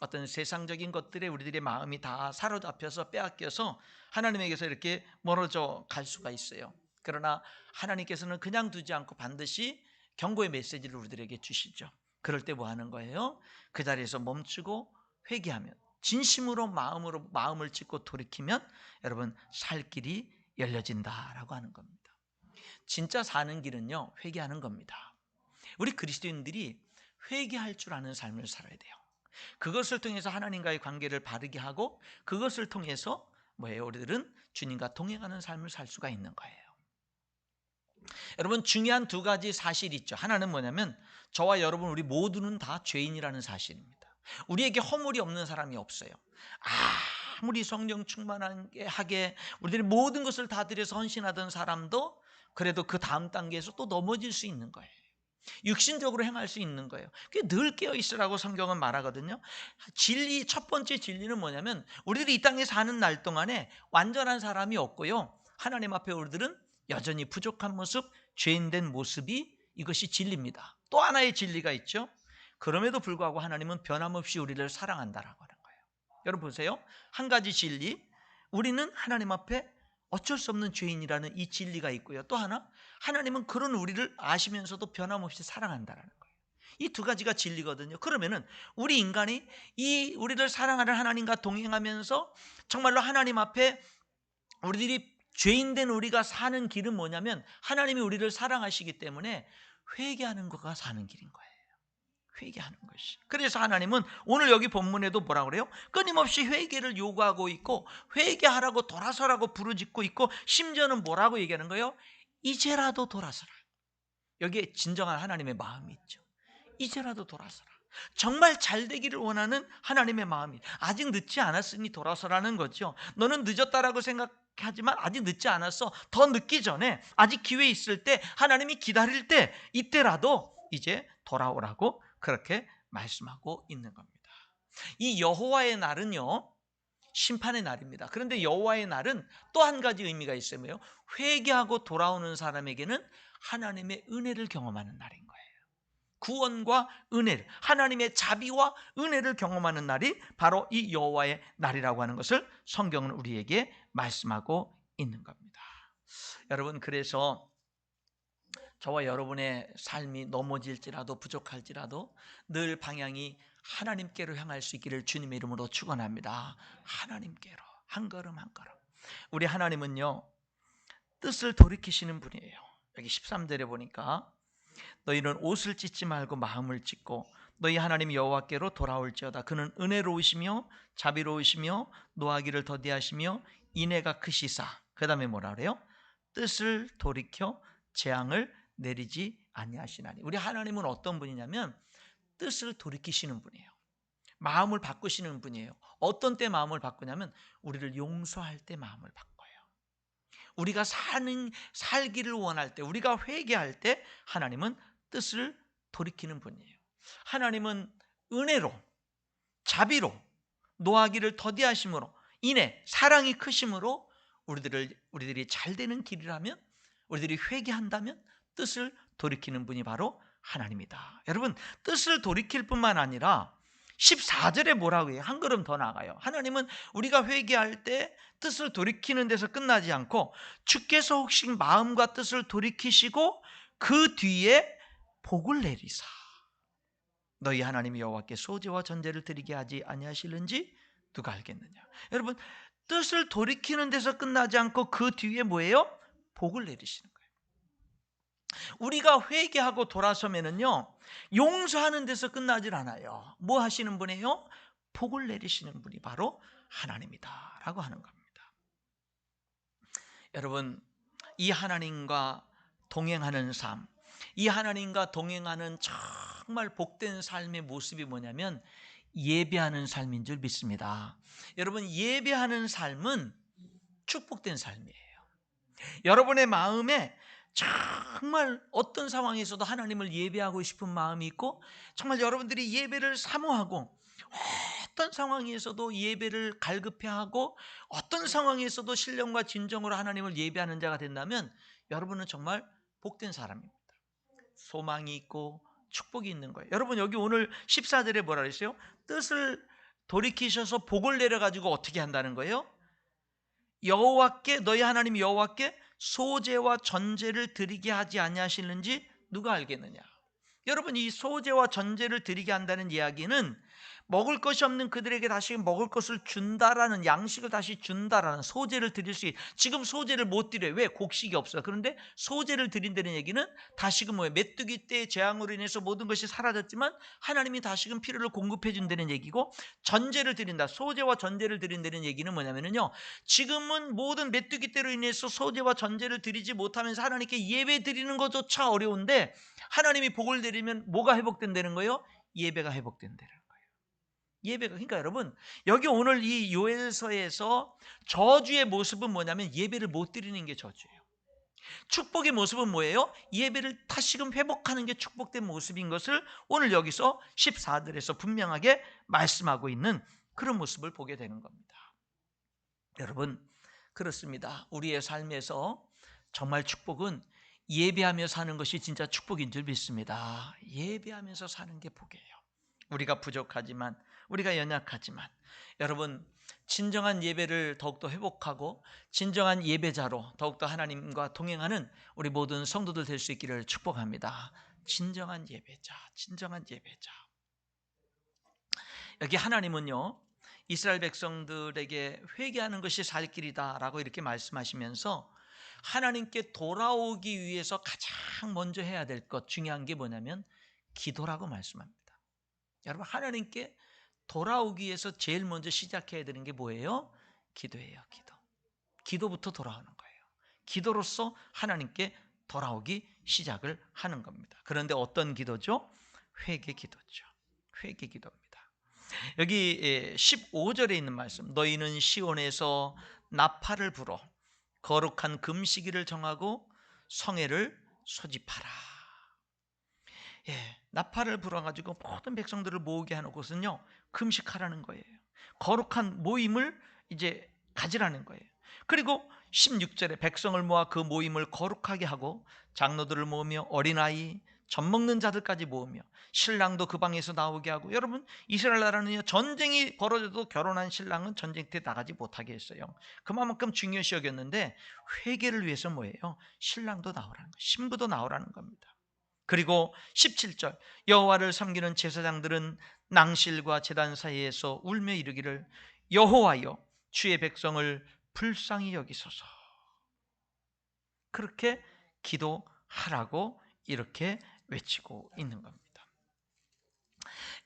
어떤 세상적인 것들에 우리들의 마음이 다 사로잡혀서 빼앗겨서 하나님에게서 이렇게 멀어져 갈 수가 있어요. 그러나 하나님께서는 그냥 두지 않고 반드시 경고의 메시지를 우리들에게 주시죠. 그럴 때 뭐 하는 거예요? 그 자리에서 멈추고 회개하면, 진심으로 마음을 찢고 돌이키면 여러분 살 길이 열려진다라고 하는 겁니다. 진짜 사는 길은요 회개하는 겁니다. 우리 그리스도인들이 회개할 줄 아는 삶을 살아야 돼요. 그것을 통해서 하나님과의 관계를 바르게 하고, 그것을 통해서 뭐예요? 우리들은 주님과 동행하는 삶을 살 수가 있는 거예요. 여러분, 중요한 두 가지 사실이 있죠. 하나는 뭐냐면 저와 여러분 우리 모두는 다 죄인이라는 사실입니다. 우리에게 허물이 없는 사람이 없어요. 아무리 성령 충만하게 우리들이 모든 것을 다 들여서 헌신하던 사람도 그래도 그 다음 단계에서 또 넘어질 수 있는 거예요. 육신적으로 행할 수 있는 거예요. 늘 깨어 있으라고 성경은 말하거든요. 진리, 첫 번째 진리는 뭐냐면 우리들이 이 땅에 사는 날 동안에 완전한 사람이 없고요, 하나님 앞에 우리들은 여전히 부족한 모습, 죄인된 모습이, 이것이 진리입니다. 또 하나의 진리가 있죠. 그럼에도 불구하고 하나님은 변함없이 우리를 사랑한다라고 하는 거예요. 여러분 보세요. 한 가지 진리, 우리는 하나님 앞에 어쩔 수 없는 죄인이라는 이 진리가 있고요. 또 하나, 하나님은 그런 우리를 아시면서도 변함없이 사랑한다라는 거예요. 이 두 가지가 진리거든요. 그러면은 우리 인간이 이 우리를 사랑하는 하나님과 동행하면서 정말로 하나님 앞에 우리들이 죄인된 우리가 사는 길은 뭐냐면 하나님이 우리를 사랑하시기 때문에 회개하는 거가 사는 길인 거예요. 회개하는 것이. 그래서 하나님은 오늘 여기 본문에도 뭐라고 그래요? 끊임없이 회개를 요구하고 있고 회개하라고 돌아서라고 부르짖고 있고, 심지어는 뭐라고 얘기하는 거예요? 이제라도 돌아서라. 여기에 진정한 하나님의 마음이 있죠. 이제라도 돌아서라. 정말 잘 되기를 원하는 하나님의 마음이, 아직 늦지 않았으니 돌아서라는 거죠. 너는 늦었다라고 생각하지만 아직 늦지 않았어. 더 늦기 전에, 아직 기회 있을 때, 하나님이 기다릴 때, 이때라도 이제 돌아오라고 그렇게 말씀하고 있는 겁니다. 이 여호와의 날은요 심판의 날입니다. 그런데 여호와의 날은 또 한 가지 의미가 있어요. 뭐예요? 회개하고 돌아오는 사람에게는 하나님의 은혜를 경험하는 날인 거예요. 구원과 은혜를, 하나님의 자비와 은혜를 경험하는 날이 바로 이 여호와의 날이라고 하는 것을 성경은 우리에게 말씀하고 있는 겁니다. 여러분, 그래서 저와 여러분의 삶이 넘어질지라도 부족할지라도 늘 방향이 하나님께로 향할 수 있기를 주님의 이름으로 축원합니다. 하나님께로 한 걸음 한 걸음. 우리 하나님은요, 뜻을 돌이키시는 분이에요. 여기 13절에 보니까 너희는 옷을 찢지 말고 마음을 찢고 너희 하나님 여호와께로 돌아올지어다. 그는 은혜로우시며 자비로우시며 노하기를 더디하시며 인애가 크시사. 그 다음에 뭐라 그래요? 뜻을 돌이켜 재앙을 내리지 아니하시나니. 우리 하나님은 어떤 분이냐면 뜻을 돌이키시는 분이에요. 마음을 바꾸시는 분이에요. 어떤 때 마음을 바꾸냐면 우리를 용서할 때 마음을 바꿔요. 우리가 살기를 원할 때, 우리가 회개할 때 하나님은 뜻을 돌이키는 분이에요. 하나님은 은혜로, 자비로, 노하기를 더디하심으로, 인애, 사랑이 크심으로 우리들이 잘 되는 길이라면, 우리들이 회개한다면 뜻을 돌이키는 분이 바로 하나님이다. 여러분, 뜻을 돌이킬 뿐만 아니라 14절에 뭐라고 해요? 한 걸음 더 나가요. 하나님은 우리가 회개할 때 뜻을 돌이키는 데서 끝나지 않고 주께서 혹시 마음과 뜻을 돌이키시고 그 뒤에 복을 내리사 너희 하나님 여호와께 소제와 전제를 드리게 하지 아니하실는지 누가 알겠느냐. 여러분, 뜻을 돌이키는 데서 끝나지 않고 그 뒤에 뭐예요? 복을 내리시는 거예요. 우리가 회개하고 돌아서면은요, 용서하는 데서 끝나질 않아요. 뭐 하시는 분이에요? 복을 내리시는 분이 바로 하나님이다 라고 하는 겁니다. 여러분, 이 하나님과 동행하는 삶, 이 하나님과 동행하는 정말 복된 삶의 모습이 뭐냐면 예배하는 삶인 줄 믿습니다. 여러분, 예배하는 삶은 축복된 삶이에요. 여러분의 마음에 정말 어떤 상황에서도 하나님을 예배하고 싶은 마음이 있고, 정말 여러분들이 예배를 사모하고, 어떤 상황에서도 예배를 갈급해하고, 어떤 상황에서도 신령과 진정으로 하나님을 예배하는 자가 된다면 여러분은 정말 복된 사람입니다. 소망이 있고 축복이 있는 거예요. 여러분, 여기 오늘 14절에 뭐라 그랬어요? 뜻을 돌이키셔서 복을 내려가지고 어떻게 한다는 거예요? 여호와께, 너희 하나님 여호와께 소제와 전제를 드리게 하지 아니하실는지 누가 알겠느냐. 여러분, 이 소제와 전제를 드리게 한다는 이야기는 먹을 것이 없는 그들에게 다시 먹을 것을 준다라는, 양식을 다시 준다라는, 소제를 드릴 수 지금 소제를 못 드려요. 왜? 곡식이 없어요. 그런데 소제를 드린다는 얘기는 다시금 뭐예요? 메뚜기 때의 재앙으로 인해서 모든 것이 사라졌지만 하나님이 다시금 필요를 공급해 준다는 얘기고, 전제를 드린다, 소제와 전제를 드린다는 얘기는 뭐냐면요, 지금은 모든 메뚜기 때로 인해서 소제와 전제를 드리지 못하면서 하나님께 예배 드리는 것조차 어려운데 하나님이 복을 드리면 뭐가 회복된다는 거예요? 예배가 회복된다는 거예요. 예배가, 그러니까 여러분, 여기 오늘 이 요엘서에서 저주의 모습은 뭐냐면 예배를 못 드리는 게 저주예요. 축복의 모습은 뭐예요? 예배를 다시금 회복하는 게 축복된 모습인 것을 오늘 여기서 14절에서 분명하게 말씀하고 있는 그런 모습을 보게 되는 겁니다. 여러분, 그렇습니다. 우리의 삶에서 정말 축복은 예배하며 사는 것이 진짜 축복인 줄 믿습니다. 예배하면서 사는 게 복이에요. 우리가 부족하지만, 우리가 연약하지만, 여러분, 진정한 예배를 더욱더 회복하고 진정한 예배자로 더욱더 하나님과 동행하는 우리 모든 성도들 될 수 있기를 축복합니다. 진정한 예배자, 진정한 예배자. 여기 하나님은요, 이스라엘 백성들에게 회개하는 것이 살 길이다라고 이렇게 말씀하시면서 하나님께 돌아오기 위해서 가장 먼저 해야 될 것, 중요한 게 뭐냐면 기도라고 말씀합니다. 여러분, 하나님께 돌아오기 위해서 제일 먼저 시작해야 되는 게 뭐예요? 기도예요. 기도부터 돌아오는 거예요. 기도로서 하나님께 돌아오기 시작을 하는 겁니다. 그런데 어떤 기도죠? 회개 기도죠. 회개 기도입니다. 여기 15절에 있는 말씀, 너희는 시온에서 나팔을 불어 거룩한 금시기를 정하고 성회를 소집하라. 나팔을 불어가지고 모든 백성들을 모으게 하는 곳은요, 금식하라는 거예요. 거룩한 모임을 이제 가지라는 거예요. 그리고 16절에 백성을 모아 그 모임을 거룩하게 하고 장로들을 모으며 어린아이, 젖 먹는 자들까지 모으며 신랑도 그 방에서 나오게 하고, 여러분 이스라엘 나라는요 전쟁이 벌어져도 결혼한 신랑은 전쟁 때 나가지 못하게 했어요. 그만큼 중요시 여겼는데 회개를 위해서 뭐예요? 신랑도 나오라는 거, 신부도 나오라는 겁니다. 그리고 17절, 여호와를 섬기는 제사장들은 낭실과 제단 사이에서 울며 이르기를 여호와여 주의 백성을 불쌍히 여기소서. 그렇게 기도하라고 이렇게 외치고 있는 겁니다.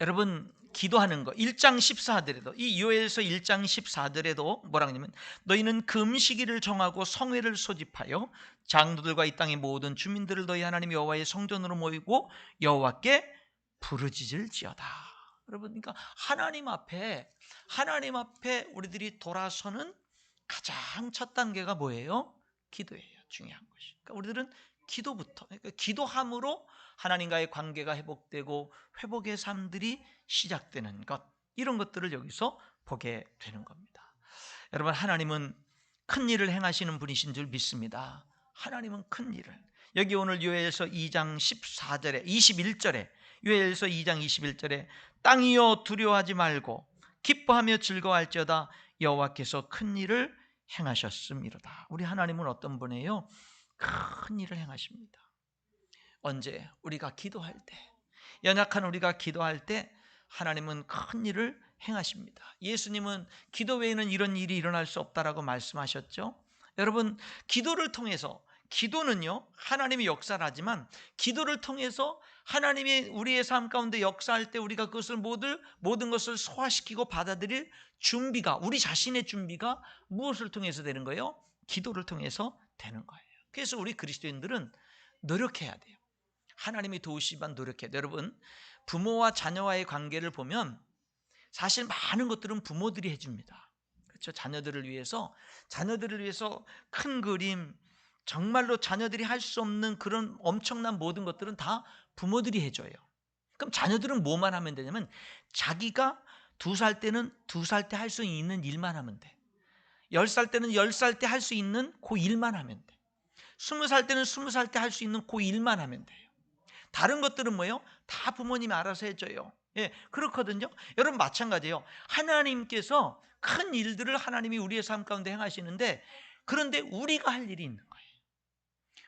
여러분 기도하는 거 1장 14절에도, 이 요엘서 1장 14절에도 뭐라 하냐면 너희는 금식일을 정하고 성회를 소집하여 장로들과 이 땅의 모든 주민들을 너희 하나님 여호와의 성전으로 모이고 여호와께 부르짖을지어다. 여러분, 그러니까 하나님 앞에 우리들이 돌아서는 가장 첫 단계가 뭐예요? 기도예요. 중요한 것이. 그러니까 우리들은 기도부터, 그러니까 기도함으로 하나님과의 관계가 회복되고 회복의 삶들이 시작되는 것, 이런 것들을 여기서 보게 되는 겁니다. 여러분, 하나님은 큰 일을 행하시는 분이신 줄 믿습니다. 하나님은 큰 일을, 여기 오늘 요엘서 2장 14절에 21절에 요엘서 2장 21절에 땅이여 두려워하지 말고 기뻐하며 즐거워할지어다 여호와께서 큰 일을 행하셨음이로다. 우리 하나님은 어떤 분이에요? 큰 일을 행하십니다. 언제? 우리가 기도할 때, 연약한 우리가 기도할 때 하나님은 큰 일을 행하십니다. 예수님은 기도 외에는 이런 일이 일어날 수 없다라고 말씀하셨죠. 여러분, 기도를 통해서, 기도는요 하나님이 역사를 하지만 기도를 통해서 하나님이 우리의 삶 가운데 역사할 때 우리가 그것을 모든 것을 소화시키고 받아들일 준비가, 우리 자신의 준비가 무엇을 통해서 되는 거예요? 기도를 통해서 되는 거예요. 그래서 우리 그리스도인들은 노력해야 돼요. 하나님이 도우시지만 노력해야 돼요. 여러분, 부모와 자녀와의 관계를 보면 사실 많은 것들은 부모들이 해줍니다. 그렇죠? 자녀들을 위해서 큰 그림, 정말로 자녀들이 할 수 없는 그런 엄청난 모든 것들은 다 부모들이 해줘요. 그럼 자녀들은 뭐만 하면 되냐면 자기가 2살 때는 2살 때 할 수 있는 일만 하면 돼. 10살 때는 10살 때 할 수 있는 그 일만 하면 돼. 20살 때는 20살 때 할 수 있는 그 일만 하면 돼요. 다른 것들은 뭐예요? 다 부모님이 알아서 해줘요. 예, 그렇거든요. 여러분, 마찬가지예요. 하나님께서 큰 일들을 하나님이 우리의 삶 가운데 행하시는데, 그런데 우리가 할 일이 있는 거예요.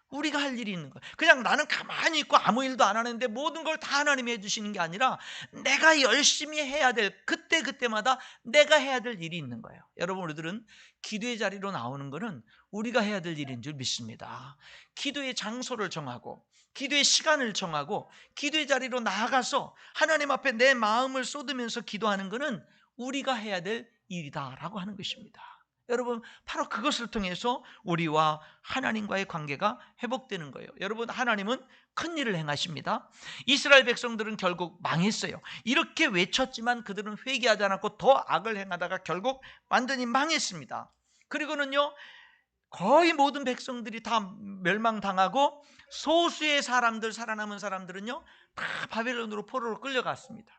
우리가 할 일이 있는 거예요. 그냥 나는 가만히 있고 아무 일도 안 하는데 모든 걸 다 하나님이 해주시는 게 아니라 내가 열심히 해야 될, 그때마다 내가 해야 될 일이 있는 거예요. 여러분, 우리들은 기도의 자리로 나오는 것은 우리가 해야 될 일인 줄 믿습니다. 기도의 장소를 정하고 기도의 시간을 정하고 기도의 자리로 나아가서 하나님 앞에 내 마음을 쏟으면서 기도하는 것은 우리가 해야 될 일이다라고 하는 것입니다. 여러분, 바로 그것을 통해서 우리와 하나님과의 관계가 회복되는 거예요. 여러분, 하나님은 큰 일을 행하십니다. 이스라엘 백성들은 결국 망했어요. 이렇게 외쳤지만 그들은 회개하지 않았고 더 악을 행하다가 결국 완전히 망했습니다. 그리고는요, 거의 모든 백성들이 다 멸망당하고 소수의 사람들, 살아남은 사람들은요 다 바벨론으로 포로로 끌려갔습니다.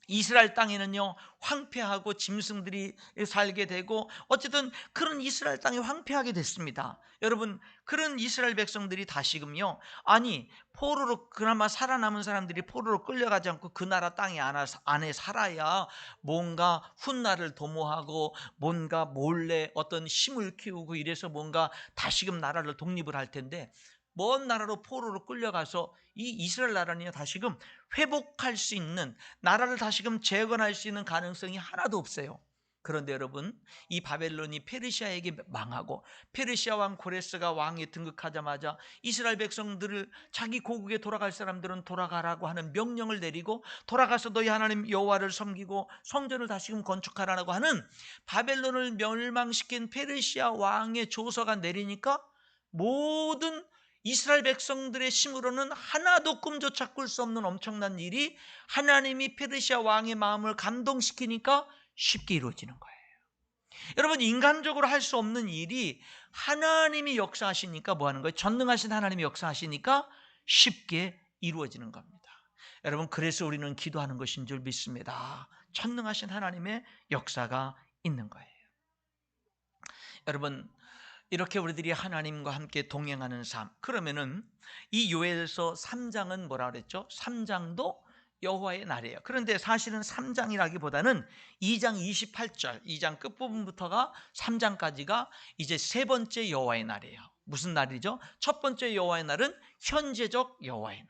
이스라엘 땅에는요 황폐하고 짐승들이 살게 되고, 어쨌든 그런 이스라엘 땅이 황폐하게 됐습니다. 여러분, 그런 이스라엘 백성들이 다시금요, 아니 포로로, 그나마 살아남은 사람들이 포로로 끌려가지 않고 그 나라 땅에 안에 살아야 뭔가 훗날을 도모하고 뭔가 몰래 어떤 힘을 키우고 이래서 뭔가 다시금 나라를 독립을 할 텐데, 먼 나라로 포로로 끌려가서 이 이스라엘 나라는 다시금 회복할 수 있는, 나라를 다시금 재건할 수 있는 가능성이 하나도 없어요. 그런데 여러분, 이 바벨론이 페르시아에게 망하고 페르시아 왕 고레스가 왕에 등극하자마자 이스라엘 백성들을, 자기 고국에 돌아갈 사람들은 돌아가라고 하는 명령을 내리고 돌아가서 너희 하나님 여호와를 섬기고 성전을 다시금 건축하라고 하는 바벨론을 멸망시킨 페르시아 왕의 조서가 내리니까 모든 이스라엘 백성들의 힘으로는 하나도 꿈조차 꿀 수 없는 엄청난 일이 하나님이 페르시아 왕의 마음을 감동시키니까 쉽게 이루어지는 거예요. 여러분, 인간적으로 할 수 없는 일이 하나님이 역사하시니까 뭐 하는 거예요? 전능하신 하나님이 역사하시니까 쉽게 이루어지는 겁니다. 여러분, 그래서 우리는 기도하는 것인 줄 믿습니다. 전능하신 하나님의 역사가 있는 거예요. 여러분, 이렇게 우리들이 하나님과 함께 동행하는 삶. 그러면은 이 요엘서 3장은 뭐라 그랬죠? 3장도 여호와의 날이에요. 그런데 사실은 3장이라기보다는 2장 28절, 2장 끝부분부터가 3장까지가 이제 세 번째 여호와의 날이에요. 무슨 날이죠? 첫 번째 여호와의 날은 현재적 여호와의 날.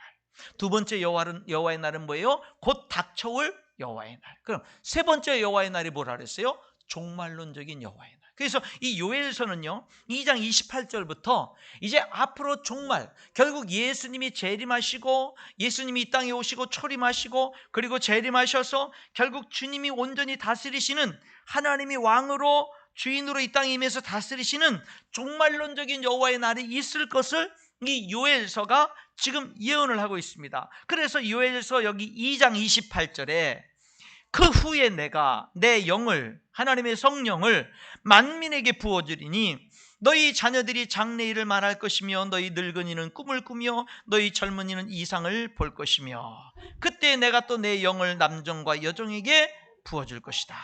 두 번째 여호와의 날은 뭐예요? 곧 닥쳐올 여호와의 날. 그럼 세 번째 여호와의 날이 뭐라 그랬어요? 종말론적인 여호와의 날. 그래서 이 요엘서는요 2장 28절부터 이제 앞으로 종말, 결국 예수님이 재림하시고 예수님이 이 땅에 오시고 초림하시고 그리고 재림하셔서 결국 주님이 온전히 다스리시는, 하나님이 왕으로 주인으로 이 땅에 임해서 다스리시는 종말론적인 여호와의 날이 있을 것을 이 요엘서가 지금 예언을 하고 있습니다. 그래서 요엘서 여기 2장 28절에 그 후에 내가 내 영을, 하나님의 성령을 만민에게 부어주리니 너희 자녀들이 장래일을 말할 것이며 너희 늙은이는 꿈을 꾸며 너희 젊은이는 이상을 볼 것이며 그때 내가 또 내 영을 남종과 여종에게 부어줄 것이다.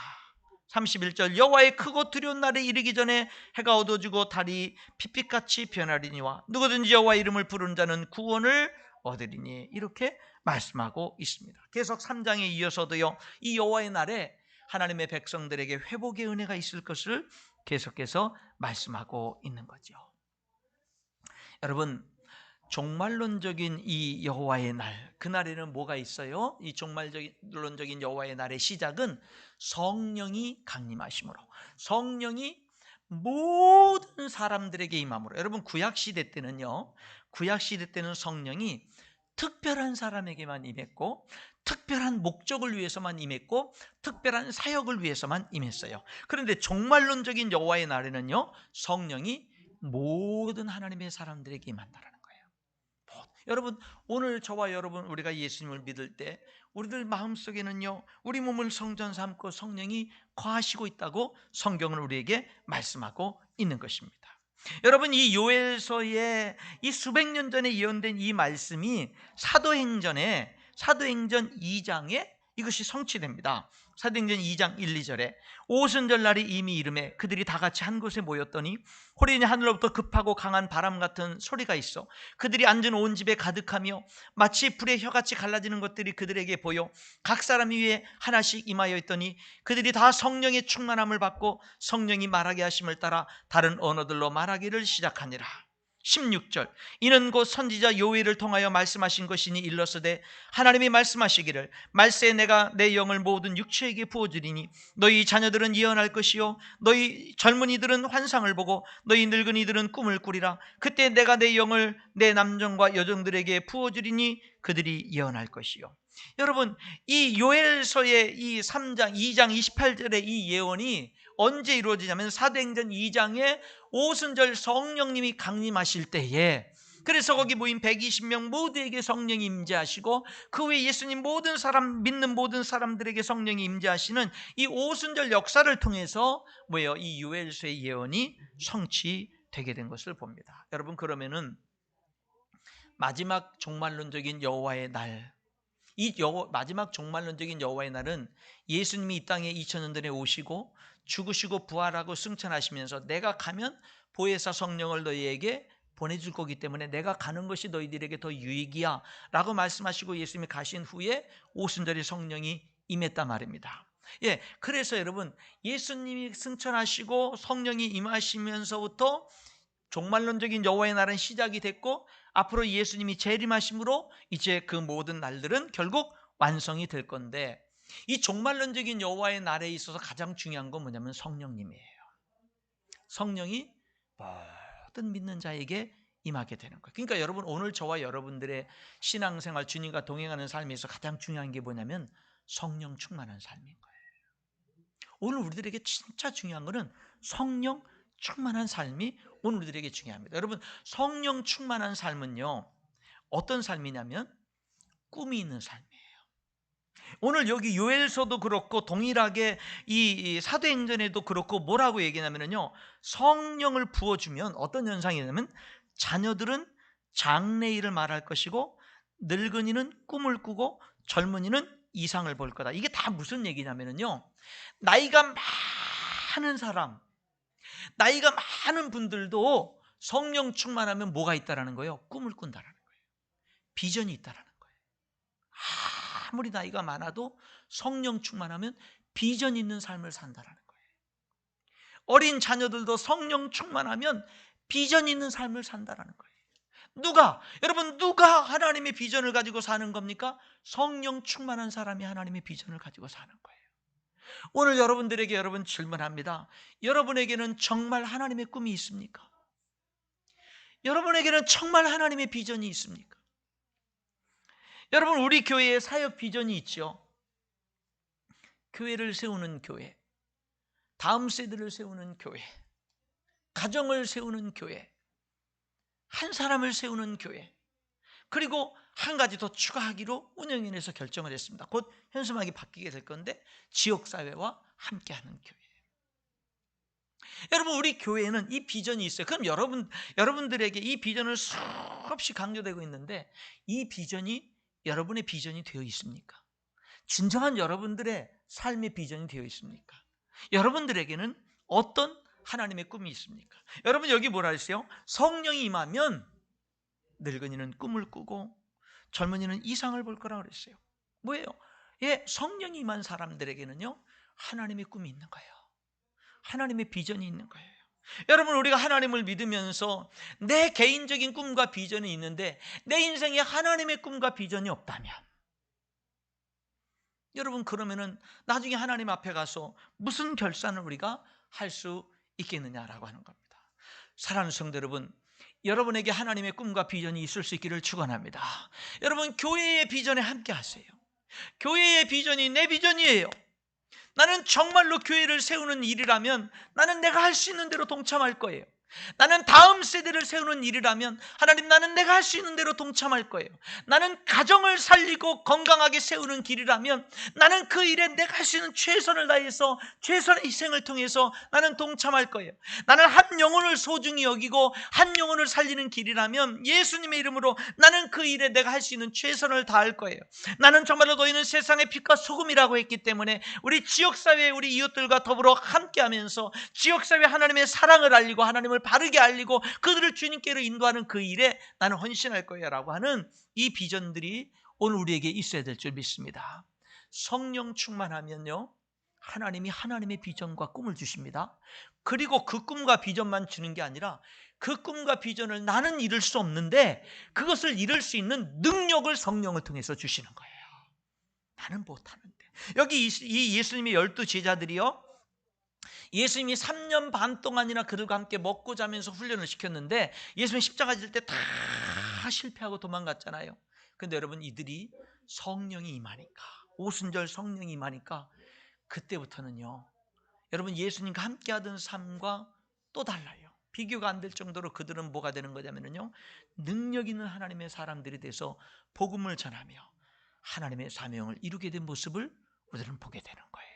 31절 여호와의 크고 두려운 날에 이르기 전에 해가 어두워지고 달이 핏빛같이 변하리니와 누구든지 여호와 이름을 부르는 자는 구원을 얻으리니, 이렇게 말씀하고 있습니다. 계속 3장에 이어서도요 이 여호와의 날에 하나님의 백성들에게 회복의 은혜가 있을 것을 계속해서 말씀하고 있는 거죠. 여러분, 종말론적인 이 여호와의 날, 그날에는 뭐가 있어요? 이 종말론적인 여호와의 날의 시작은 성령이 강림하심으로, 성령이 모든 사람들에게 임함으로. 여러분, 구약시대 때는요, 구약시대 때는 성령이 특별한 사람에게만 임했고 특별한 목적을 위해서만 임했고 특별한 사역을 위해서만 임했어요. 그런데 종말론적인 여호와의 날에는요 성령이 모든 하나님의 사람들에게 임한다라는 거예요. 여러분, 오늘 저와 여러분 우리가 예수님을 믿을 때 우리들 마음속에는요 우리 몸을 성전 삼고 성령이 거하시고 있다고 성경은 우리에게 말씀하고 있는 것입니다. 여러분, 이 요엘서에 이 수백 년 전에 예언된 이 말씀이 사도행전 2장에 이것이 성취됩니다. 사도행전 2장 1, 2절에 오순절 날이 이미 이름에 그들이 다 같이 한 곳에 모였더니 호련히 하늘로부터 급하고 강한 바람 같은 소리가 있어 그들이 앉은 온 집에 가득하며 마치 불의 혀같이 갈라지는 것들이 그들에게 보여 각 사람 위에 하나씩 임하여 있더니 그들이 다 성령의 충만함을 받고 성령이 말하게 하심을 따라 다른 언어들로 말하기를 시작하니라. 16절 이는 곧 선지자 요엘을 통하여 말씀하신 것이니 일러스되 하나님이 말씀하시기를 말세에 내가 내 영을 모든 육체에게 부어주리니 너희 자녀들은 예언할 것이요 너희 젊은이들은 환상을 보고 너희 늙은이들은 꿈을 꾸리라. 그때 내가 내 영을 내 남종과 여종들에게 부어주리니 그들이 예언할 것이요. 여러분, 이 요엘서의 이 3장 2장 28절의 이 예언이 언제 이루어지냐면 사도행전 2장에 오순절 성령님이 강림하실 때에, 그래서 거기 모인 120명 모두에게 성령이 임재하시고 그 후에 예수님 모든 사람, 믿는 모든 사람들에게 성령이 임재하시는 이 오순절 역사를 통해서 뭐예요? 이 요엘서의 예언이 성취되게 된 것을 봅니다. 여러분, 그러면은 마지막 종말론적인 여호와의 날, 마지막 종말론적인 여호와의 날은 예수님이 이 땅에 2000년 전에 오시고 죽으시고 부활하고 승천하시면서 내가 가면 보혜사 성령을 너희에게 보내줄 거기 때문에 내가 가는 것이 너희들에게 더 유익이야 라고 말씀하시고 예수님이 가신 후에 오순절에 성령이 임했단 말입니다. 예, 그래서 여러분, 예수님이 승천하시고 성령이 임하시면서부터 종말론적인 여호와의 날은 시작이 됐고 앞으로 예수님이 재림하심으로 이제 그 모든 날들은 결국 완성이 될 건데, 이 종말론적인 여호와의 날에 있어서 가장 중요한 건 뭐냐면 성령님이에요. 성령이 모든 믿는 자에게 임하게 되는 거예요. 그러니까 여러분, 오늘 저와 여러분들의 신앙생활, 주님과 동행하는 삶에서 가장 중요한 게 뭐냐면 성령 충만한 삶인 거예요. 오늘 우리들에게 진짜 중요한 거는 성령 충만한 삶이 오늘 우리들에게 중요합니다. 여러분, 성령 충만한 삶은요 어떤 삶이냐면 꿈이 있는 삶이에요. 오늘 여기 요엘서도 그렇고 동일하게 이 사도행전에도 그렇고 뭐라고 얘기하냐면요, 성령을 부어주면 어떤 현상이 되냐면 자녀들은 장래일을 말할 것이고 늙은이는 꿈을 꾸고 젊은이는 이상을 볼 거다. 이게 다 무슨 얘기냐면요, 나이가 많은 사람, 나이가 많은 분들도 성령 충만하면 뭐가 있다라는 거예요? 꿈을 꾼다라는 거예요. 비전이 있다라는 거예요. 아무리 나이가 많아도 성령 충만하면 비전 있는 삶을 산다라는 거예요. 어린 자녀들도 성령 충만하면 비전 있는 삶을 산다라는 거예요. 여러분 누가 하나님의 비전을 가지고 사는 겁니까? 성령 충만한 사람이 하나님의 비전을 가지고 사는 거예요. 오늘 여러분들에게 여러분 질문합니다. 여러분에게는 정말 하나님의 꿈이 있습니까? 여러분에게는 정말 하나님의 비전이 있습니까? 여러분, 우리 교회에 사역 비전이 있죠. 교회를 세우는 교회, 다음 세대를 세우는 교회, 가정을 세우는 교회, 한 사람을 세우는 교회, 그리고 한 가지 더 추가하기로 운영위원회에서 결정을 했습니다. 곧 현수막이 바뀌게 될 건데 지역사회와 함께하는 교회. 여러분, 우리 교회에는 이 비전이 있어요. 그럼 여러분들에게 이 비전을 수없이 강조되고 있는데 이 비전이 여러분의 비전이 되어 있습니까? 진정한 여러분들의 삶의 비전이 되어 있습니까? 여러분들에게는 어떤 하나님의 꿈이 있습니까? 여러분, 여기 뭐라 했어요? 성령이 임하면 늙은이는 꿈을 꾸고 젊은이는 이상을 볼 거라고 그랬어요. 뭐예요? 예, 성령이 임한 사람들에게는요 하나님의 꿈이 있는 거예요. 하나님의 비전이 있는 거예요. 여러분, 우리가 하나님을 믿으면서 내 개인적인 꿈과 비전이 있는데 내 인생에 하나님의 꿈과 비전이 없다면 여러분, 그러면은 나중에 하나님 앞에 가서 무슨 결산을 우리가 할 수 있겠느냐라고 하는 겁니다. 사랑하는 성도 여러분, 여러분에게 하나님의 꿈과 비전이 있을 수 있기를 축원합니다. 여러분, 교회의 비전에 함께 하세요. 교회의 비전이 내 비전이에요. 나는 정말로 교회를 세우는 일이라면 나는 내가 할 수 있는 대로 동참할 거예요. 나는 다음 세대를 세우는 일이라면 하나님, 나는 내가 할 수 있는 대로 동참할 거예요. 나는 가정을 살리고 건강하게 세우는 길이라면 나는 그 일에 내가 할 수 있는 최선을 다해서 최선의 희생을 통해서 나는 동참할 거예요. 나는 한 영혼을 소중히 여기고 한 영혼을 살리는 길이라면 예수님의 이름으로 나는 그 일에 내가 할 수 있는 최선을 다할 거예요. 나는 정말로 너희는 세상의 빛과 소금이라고 했기 때문에 우리 지역사회의 우리 이웃들과 더불어 함께하면서 지역사회 하나님의 사랑을 알리고 하나님을 바르게 알리고 그들을 주님께로 인도하는 그 일에 나는 헌신할 거예요 라고 하는 이 비전들이 오늘 우리에게 있어야 될 줄 믿습니다. 성령 충만하면요 하나님이 하나님의 비전과 꿈을 주십니다. 그리고 그 꿈과 비전만 주는 게 아니라 그 꿈과 비전을 나는 이룰 수 없는데 그것을 이룰 수 있는 능력을 성령을 통해서 주시는 거예요. 나는 못하는데. 여기 이 예수님의 12 제자들이요, 예수님이 3년 반 동안이나 그들과 함께 먹고 자면서 훈련을 시켰는데 예수님이 십자가 질 때 다 실패하고 도망갔잖아요. 그런데 여러분, 이들이 성령이 임하니까, 오순절 성령이 임하니까 그때부터는요 여러분, 예수님과 함께 하던 삶과 또 달라요. 비교가 안 될 정도로 그들은 뭐가 되는 거냐면요 능력 있는 하나님의 사람들이 돼서 복음을 전하며 하나님의 사명을 이루게 된 모습을 우리들은 보게 되는 거예요.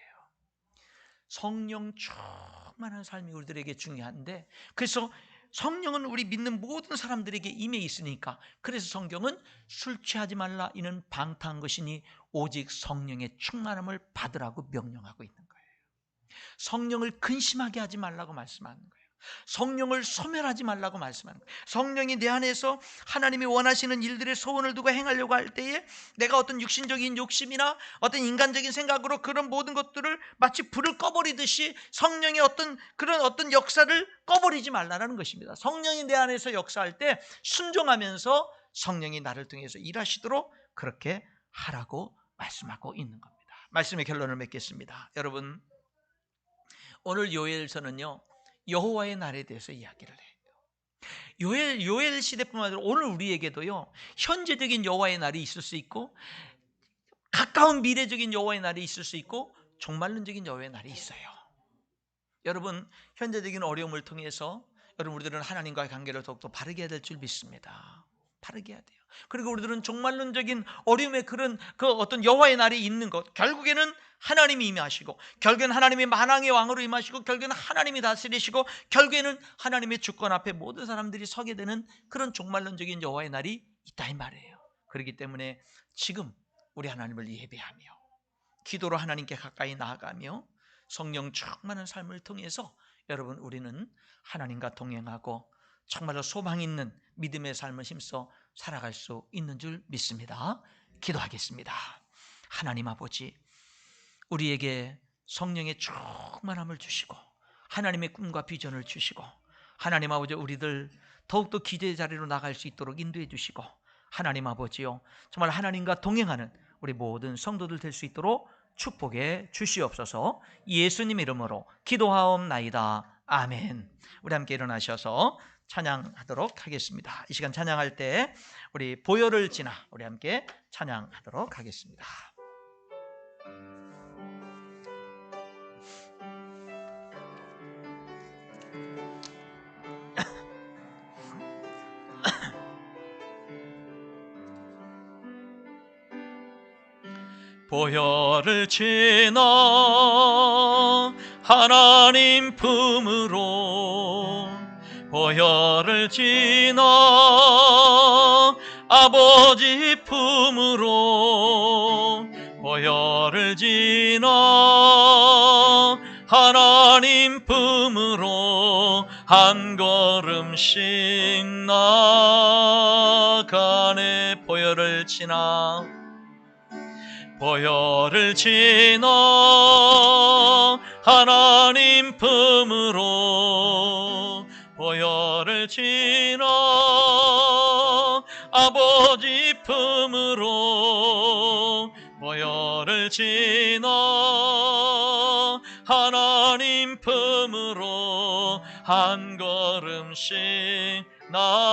성령 충만한 삶이 우리들에게 중요한데, 그래서 성령은 우리 믿는 모든 사람들에게 임해 있으니까, 그래서 성경은 술 취하지 말라 이는 방탕한 것이니 오직 성령의 충만함을 받으라고 명령하고 있는 거예요. 성령을 근심하게 하지 말라고 말씀하는 거예요. 성령을 소멸하지 말라고 말씀하는 거예요. 성령이 내 안에서 하나님이 원하시는 일들의 소원을 두고 행하려고 할 때에 내가 어떤 육신적인 욕심이나 어떤 인간적인 생각으로 그런 모든 것들을 마치 불을 꺼버리듯이 성령의 어떤 역사를 꺼버리지 말라는 것입니다. 성령이 내 안에서 역사할 때 순종하면서 성령이 나를 통해서 일하시도록 그렇게 하라고 말씀하고 있는 겁니다. 말씀의 결론을 맺겠습니다. 여러분, 오늘 요엘서는요 여호와의 날에 대해서 이야기를 해요. 요엘 시대뿐만 아니라 오늘 우리에게도요 현재적인 여호와의 날이 있을 수 있고 가까운 미래적인 여호와의 날이 있을 수 있고 종말론적인 여호와의 날이 있어요. 여러분, 현재적인 어려움을 통해서 여러분 우리들은 하나님과의 관계를 더욱더 바르게 해야 될 줄 믿습니다. 바르게 해야 돼요. 그리고 우리들은 종말론적인 어려움의 그 어떤 여호와의 날이 있는 것, 결국에는 하나님이 임하시고 결국에는 하나님이 만왕의 왕으로 임하시고 결국에는 하나님이 다스리시고 결국에는 하나님의 주권 앞에 모든 사람들이 서게 되는 그런 종말론적인 여호와의 날이 있다 이 말이에요. 그렇기 때문에 지금 우리 하나님을 예배하며 기도로 하나님께 가까이 나아가며 성령 충만한 삶을 통해서 여러분, 우리는 하나님과 동행하고 정말로 소망 있는 믿음의 삶을 힘써 살아갈 수 있는 줄 믿습니다. 기도하겠습니다. 하나님 아버지, 우리에게 성령의 충만함을 주시고 하나님의 꿈과 비전을 주시고 하나님 아버지, 우리들 더욱더 기대의 자리로 나갈 수 있도록 인도해 주시고 하나님 아버지요, 정말 하나님과 동행하는 우리 모든 성도들 될 수 있도록 축복해 주시옵소서. 예수님 이름으로 기도하옵나이다. 아멘. 우리 함께 일어나셔서 찬양하도록 하겠습니다. 이 시간 찬양할 때 우리 보혈을 지나 우리 함께 찬양하도록 하겠습니다. 보혈을 지나 하나님 품으로, 보혈을 지나 아버지 품으로, 보혈을 지나 하나님 품으로 한 걸음씩 나가네. 보혈을 지나, 보혈을 지나 하나님 품으로, 보혈을 지나 아버지 품으로, 보혈을 지나 하나님 품으로 한 걸음씩 나가네.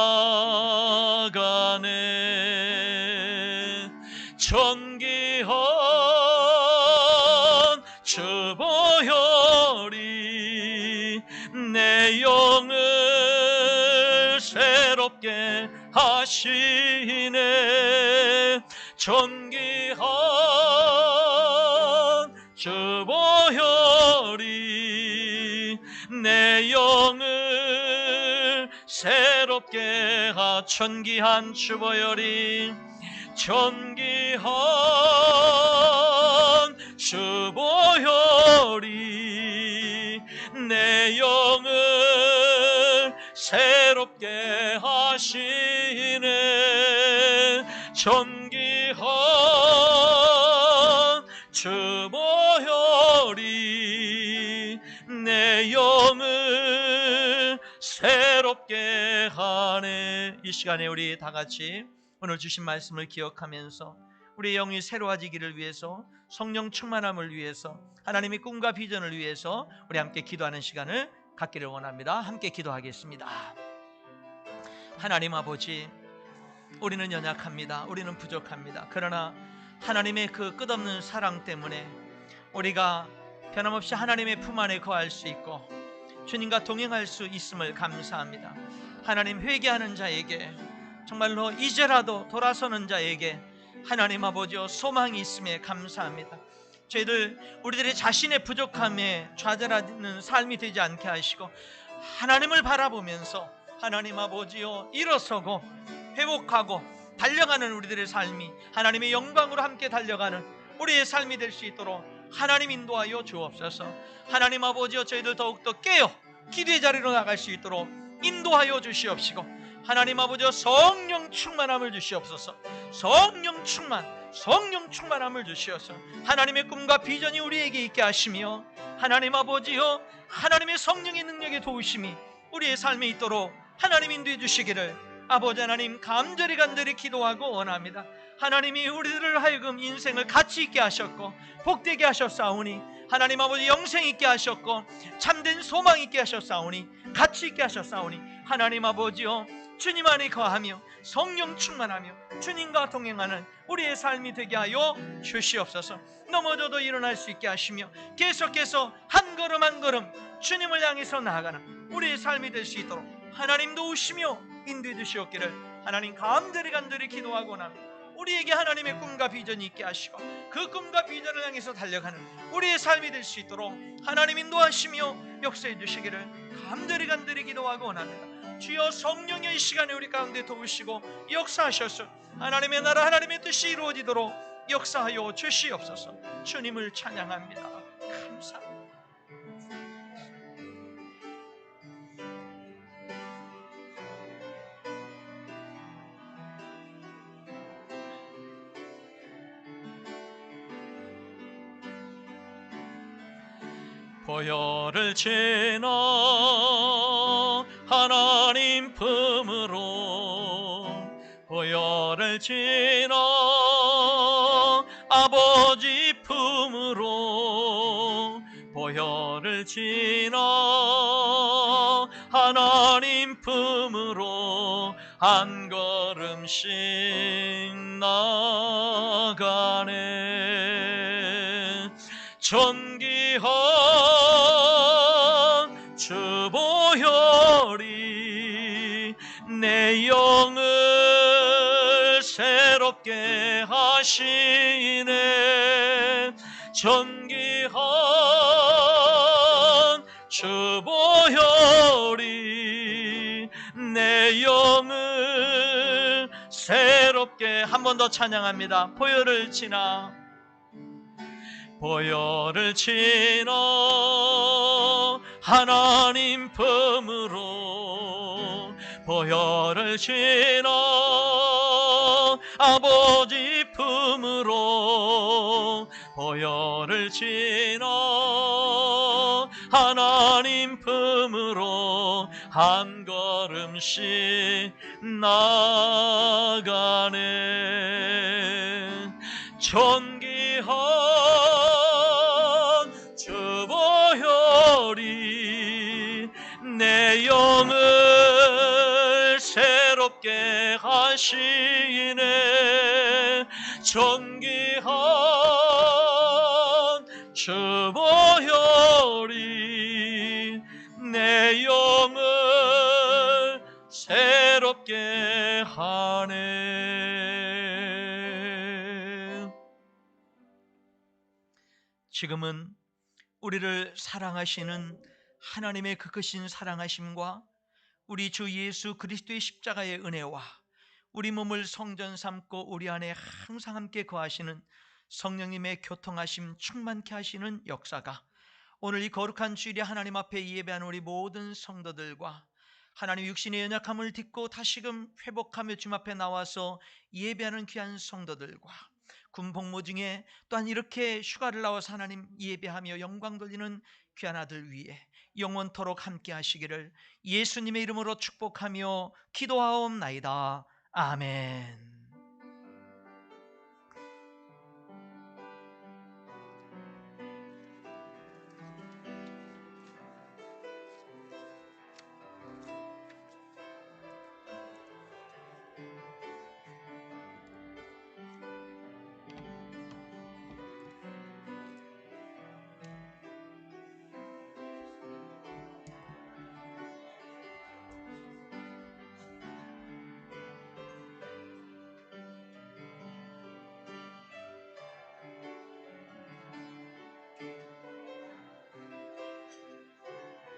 존귀한 주 보혈이 내 영을 새롭게 하시네. 존귀한 주 보혈이 내 영을 새롭게 존귀한 주 보혈이, 존귀한 주 보혈이 내 영을 새롭게 하시네. 존귀한 주 보혈이 내 영을 새롭게 하네. 이 시간에 우리 다 같이 오늘 주신 말씀을 기억하면서 우리의 영이 새로워지기를 위해서, 성령 충만함을 위해서, 하나님의 꿈과 비전을 위해서 우리 함께 기도하는 시간을 갖기를 원합니다. 함께 기도하겠습니다. 하나님 아버지, 우리는 연약합니다. 우리는 부족합니다. 그러나 하나님의 그 끝없는 사랑 때문에 우리가 변함없이 하나님의 품 안에 거할 수 있고 주님과 동행할 수 있음을 감사합니다. 하나님, 회개하는 자에게, 정말로 이제라도 돌아서는 자에게 하나님 아버지여 소망이 있음에 감사합니다. 저희들 우리들의 자신의 부족함에 좌절하는 삶이 되지 않게 하시고 하나님을 바라보면서 하나님 아버지여 일어서고 회복하고 달려가는 우리들의 삶이 하나님의 영광으로 함께 달려가는 우리의 삶이 될 수 있도록 하나님 인도하여 주옵소서. 하나님 아버지여, 저희들 더욱더 깨어 기도의 자리로 나갈 수 있도록 인도하여 주시옵시고 하나님 아버지여, 성령 충만함을 주시옵소서. 성령 충만함을 주시옵소서. 하나님의 꿈과 비전이 우리에게 있게 하시며 하나님 아버지여, 하나님의 성령의 능력의 도우심이 우리의 삶에 있도록 하나님 인도해 주시기를 아버지 하나님 간절히 기도하고 원합니다. 하나님이 우리들을 하여금 인생을 가치 있게 하셨고 복되게 하셨사오니, 하나님 아버지 영생 있게 하셨고 참된 소망 있게 하셨사오니, 가치 있게 하셨사오니 하나님 아버지여, 주님 안에 거하며 성령 충만하며 주님과 동행하는 우리의 삶이 되게 하여 주시옵소서. 넘어져도 일어날 수 있게 하시며 계속해서 한 걸음 한 걸음 주님을 향해서 나아가는 우리의 삶이 될 수 있도록 하나님 도우시며 인도해 주시옵기를 하나님 간절히 기도하고 합니다. 우리에게 하나님의 꿈과 비전이 있게 하시고 그 꿈과 비전을 향해서 달려가는 우리의 삶이 될 수 있도록 하나님 인도하시며 역사해 주시기를 간절히 기도하고 원합니다. 주여, 성령의 이 시간에 우리 가운데 도우시고 역사하셔서 하나님의 나라, 하나님의 뜻이 이루어지도록 역사하여 주시옵소서. 주님을 찬양합니다. 감사합니다. 보혈을 지나 하나님 품으로 보혈을 지나 아버지 품으로 보혈을 지나 하나님 품으로 한 걸음씩 나가네. 존귀한 주 보혈이 내 영을 새롭게 하시네. 존귀한 주 보혈이 내 영을 새롭게. 한 번 더 찬양합니다. 보혈을 지나 보혈을 지나 하나님 품으로 보혈을 지나 아버지 품으로 보혈을 지나 하나님 품으로 한 걸음씩 나가네. 존귀한 주 보혈이 내 영을 새롭게 하시네. 존귀한 주 보혈이 내 영을 새롭게 하네. 지금은 우리를 사랑하시는 하나님의 그 크신 사랑하심과 우리 주 예수 그리스도의 십자가의 은혜와 우리 몸을 성전 삼고 우리 안에 항상 함께 거하시는 성령님의 교통하심 충만케 하시는 역사가 오늘 이 거룩한 주일에 하나님 앞에 예배하는 우리 모든 성도들과 하나님 육신의 연약함을 딛고 다시금 회복하며 주님 앞에 나와서 예배하는 귀한 성도들과 군 복무 중에 또한 이렇게 휴가를 나와서 하나님 예배하며 영광 돌리는 귀한 아들 위에 영원토록 함께 하시기를 예수님의 이름으로 축복하며 기도하옵나이다. 아멘.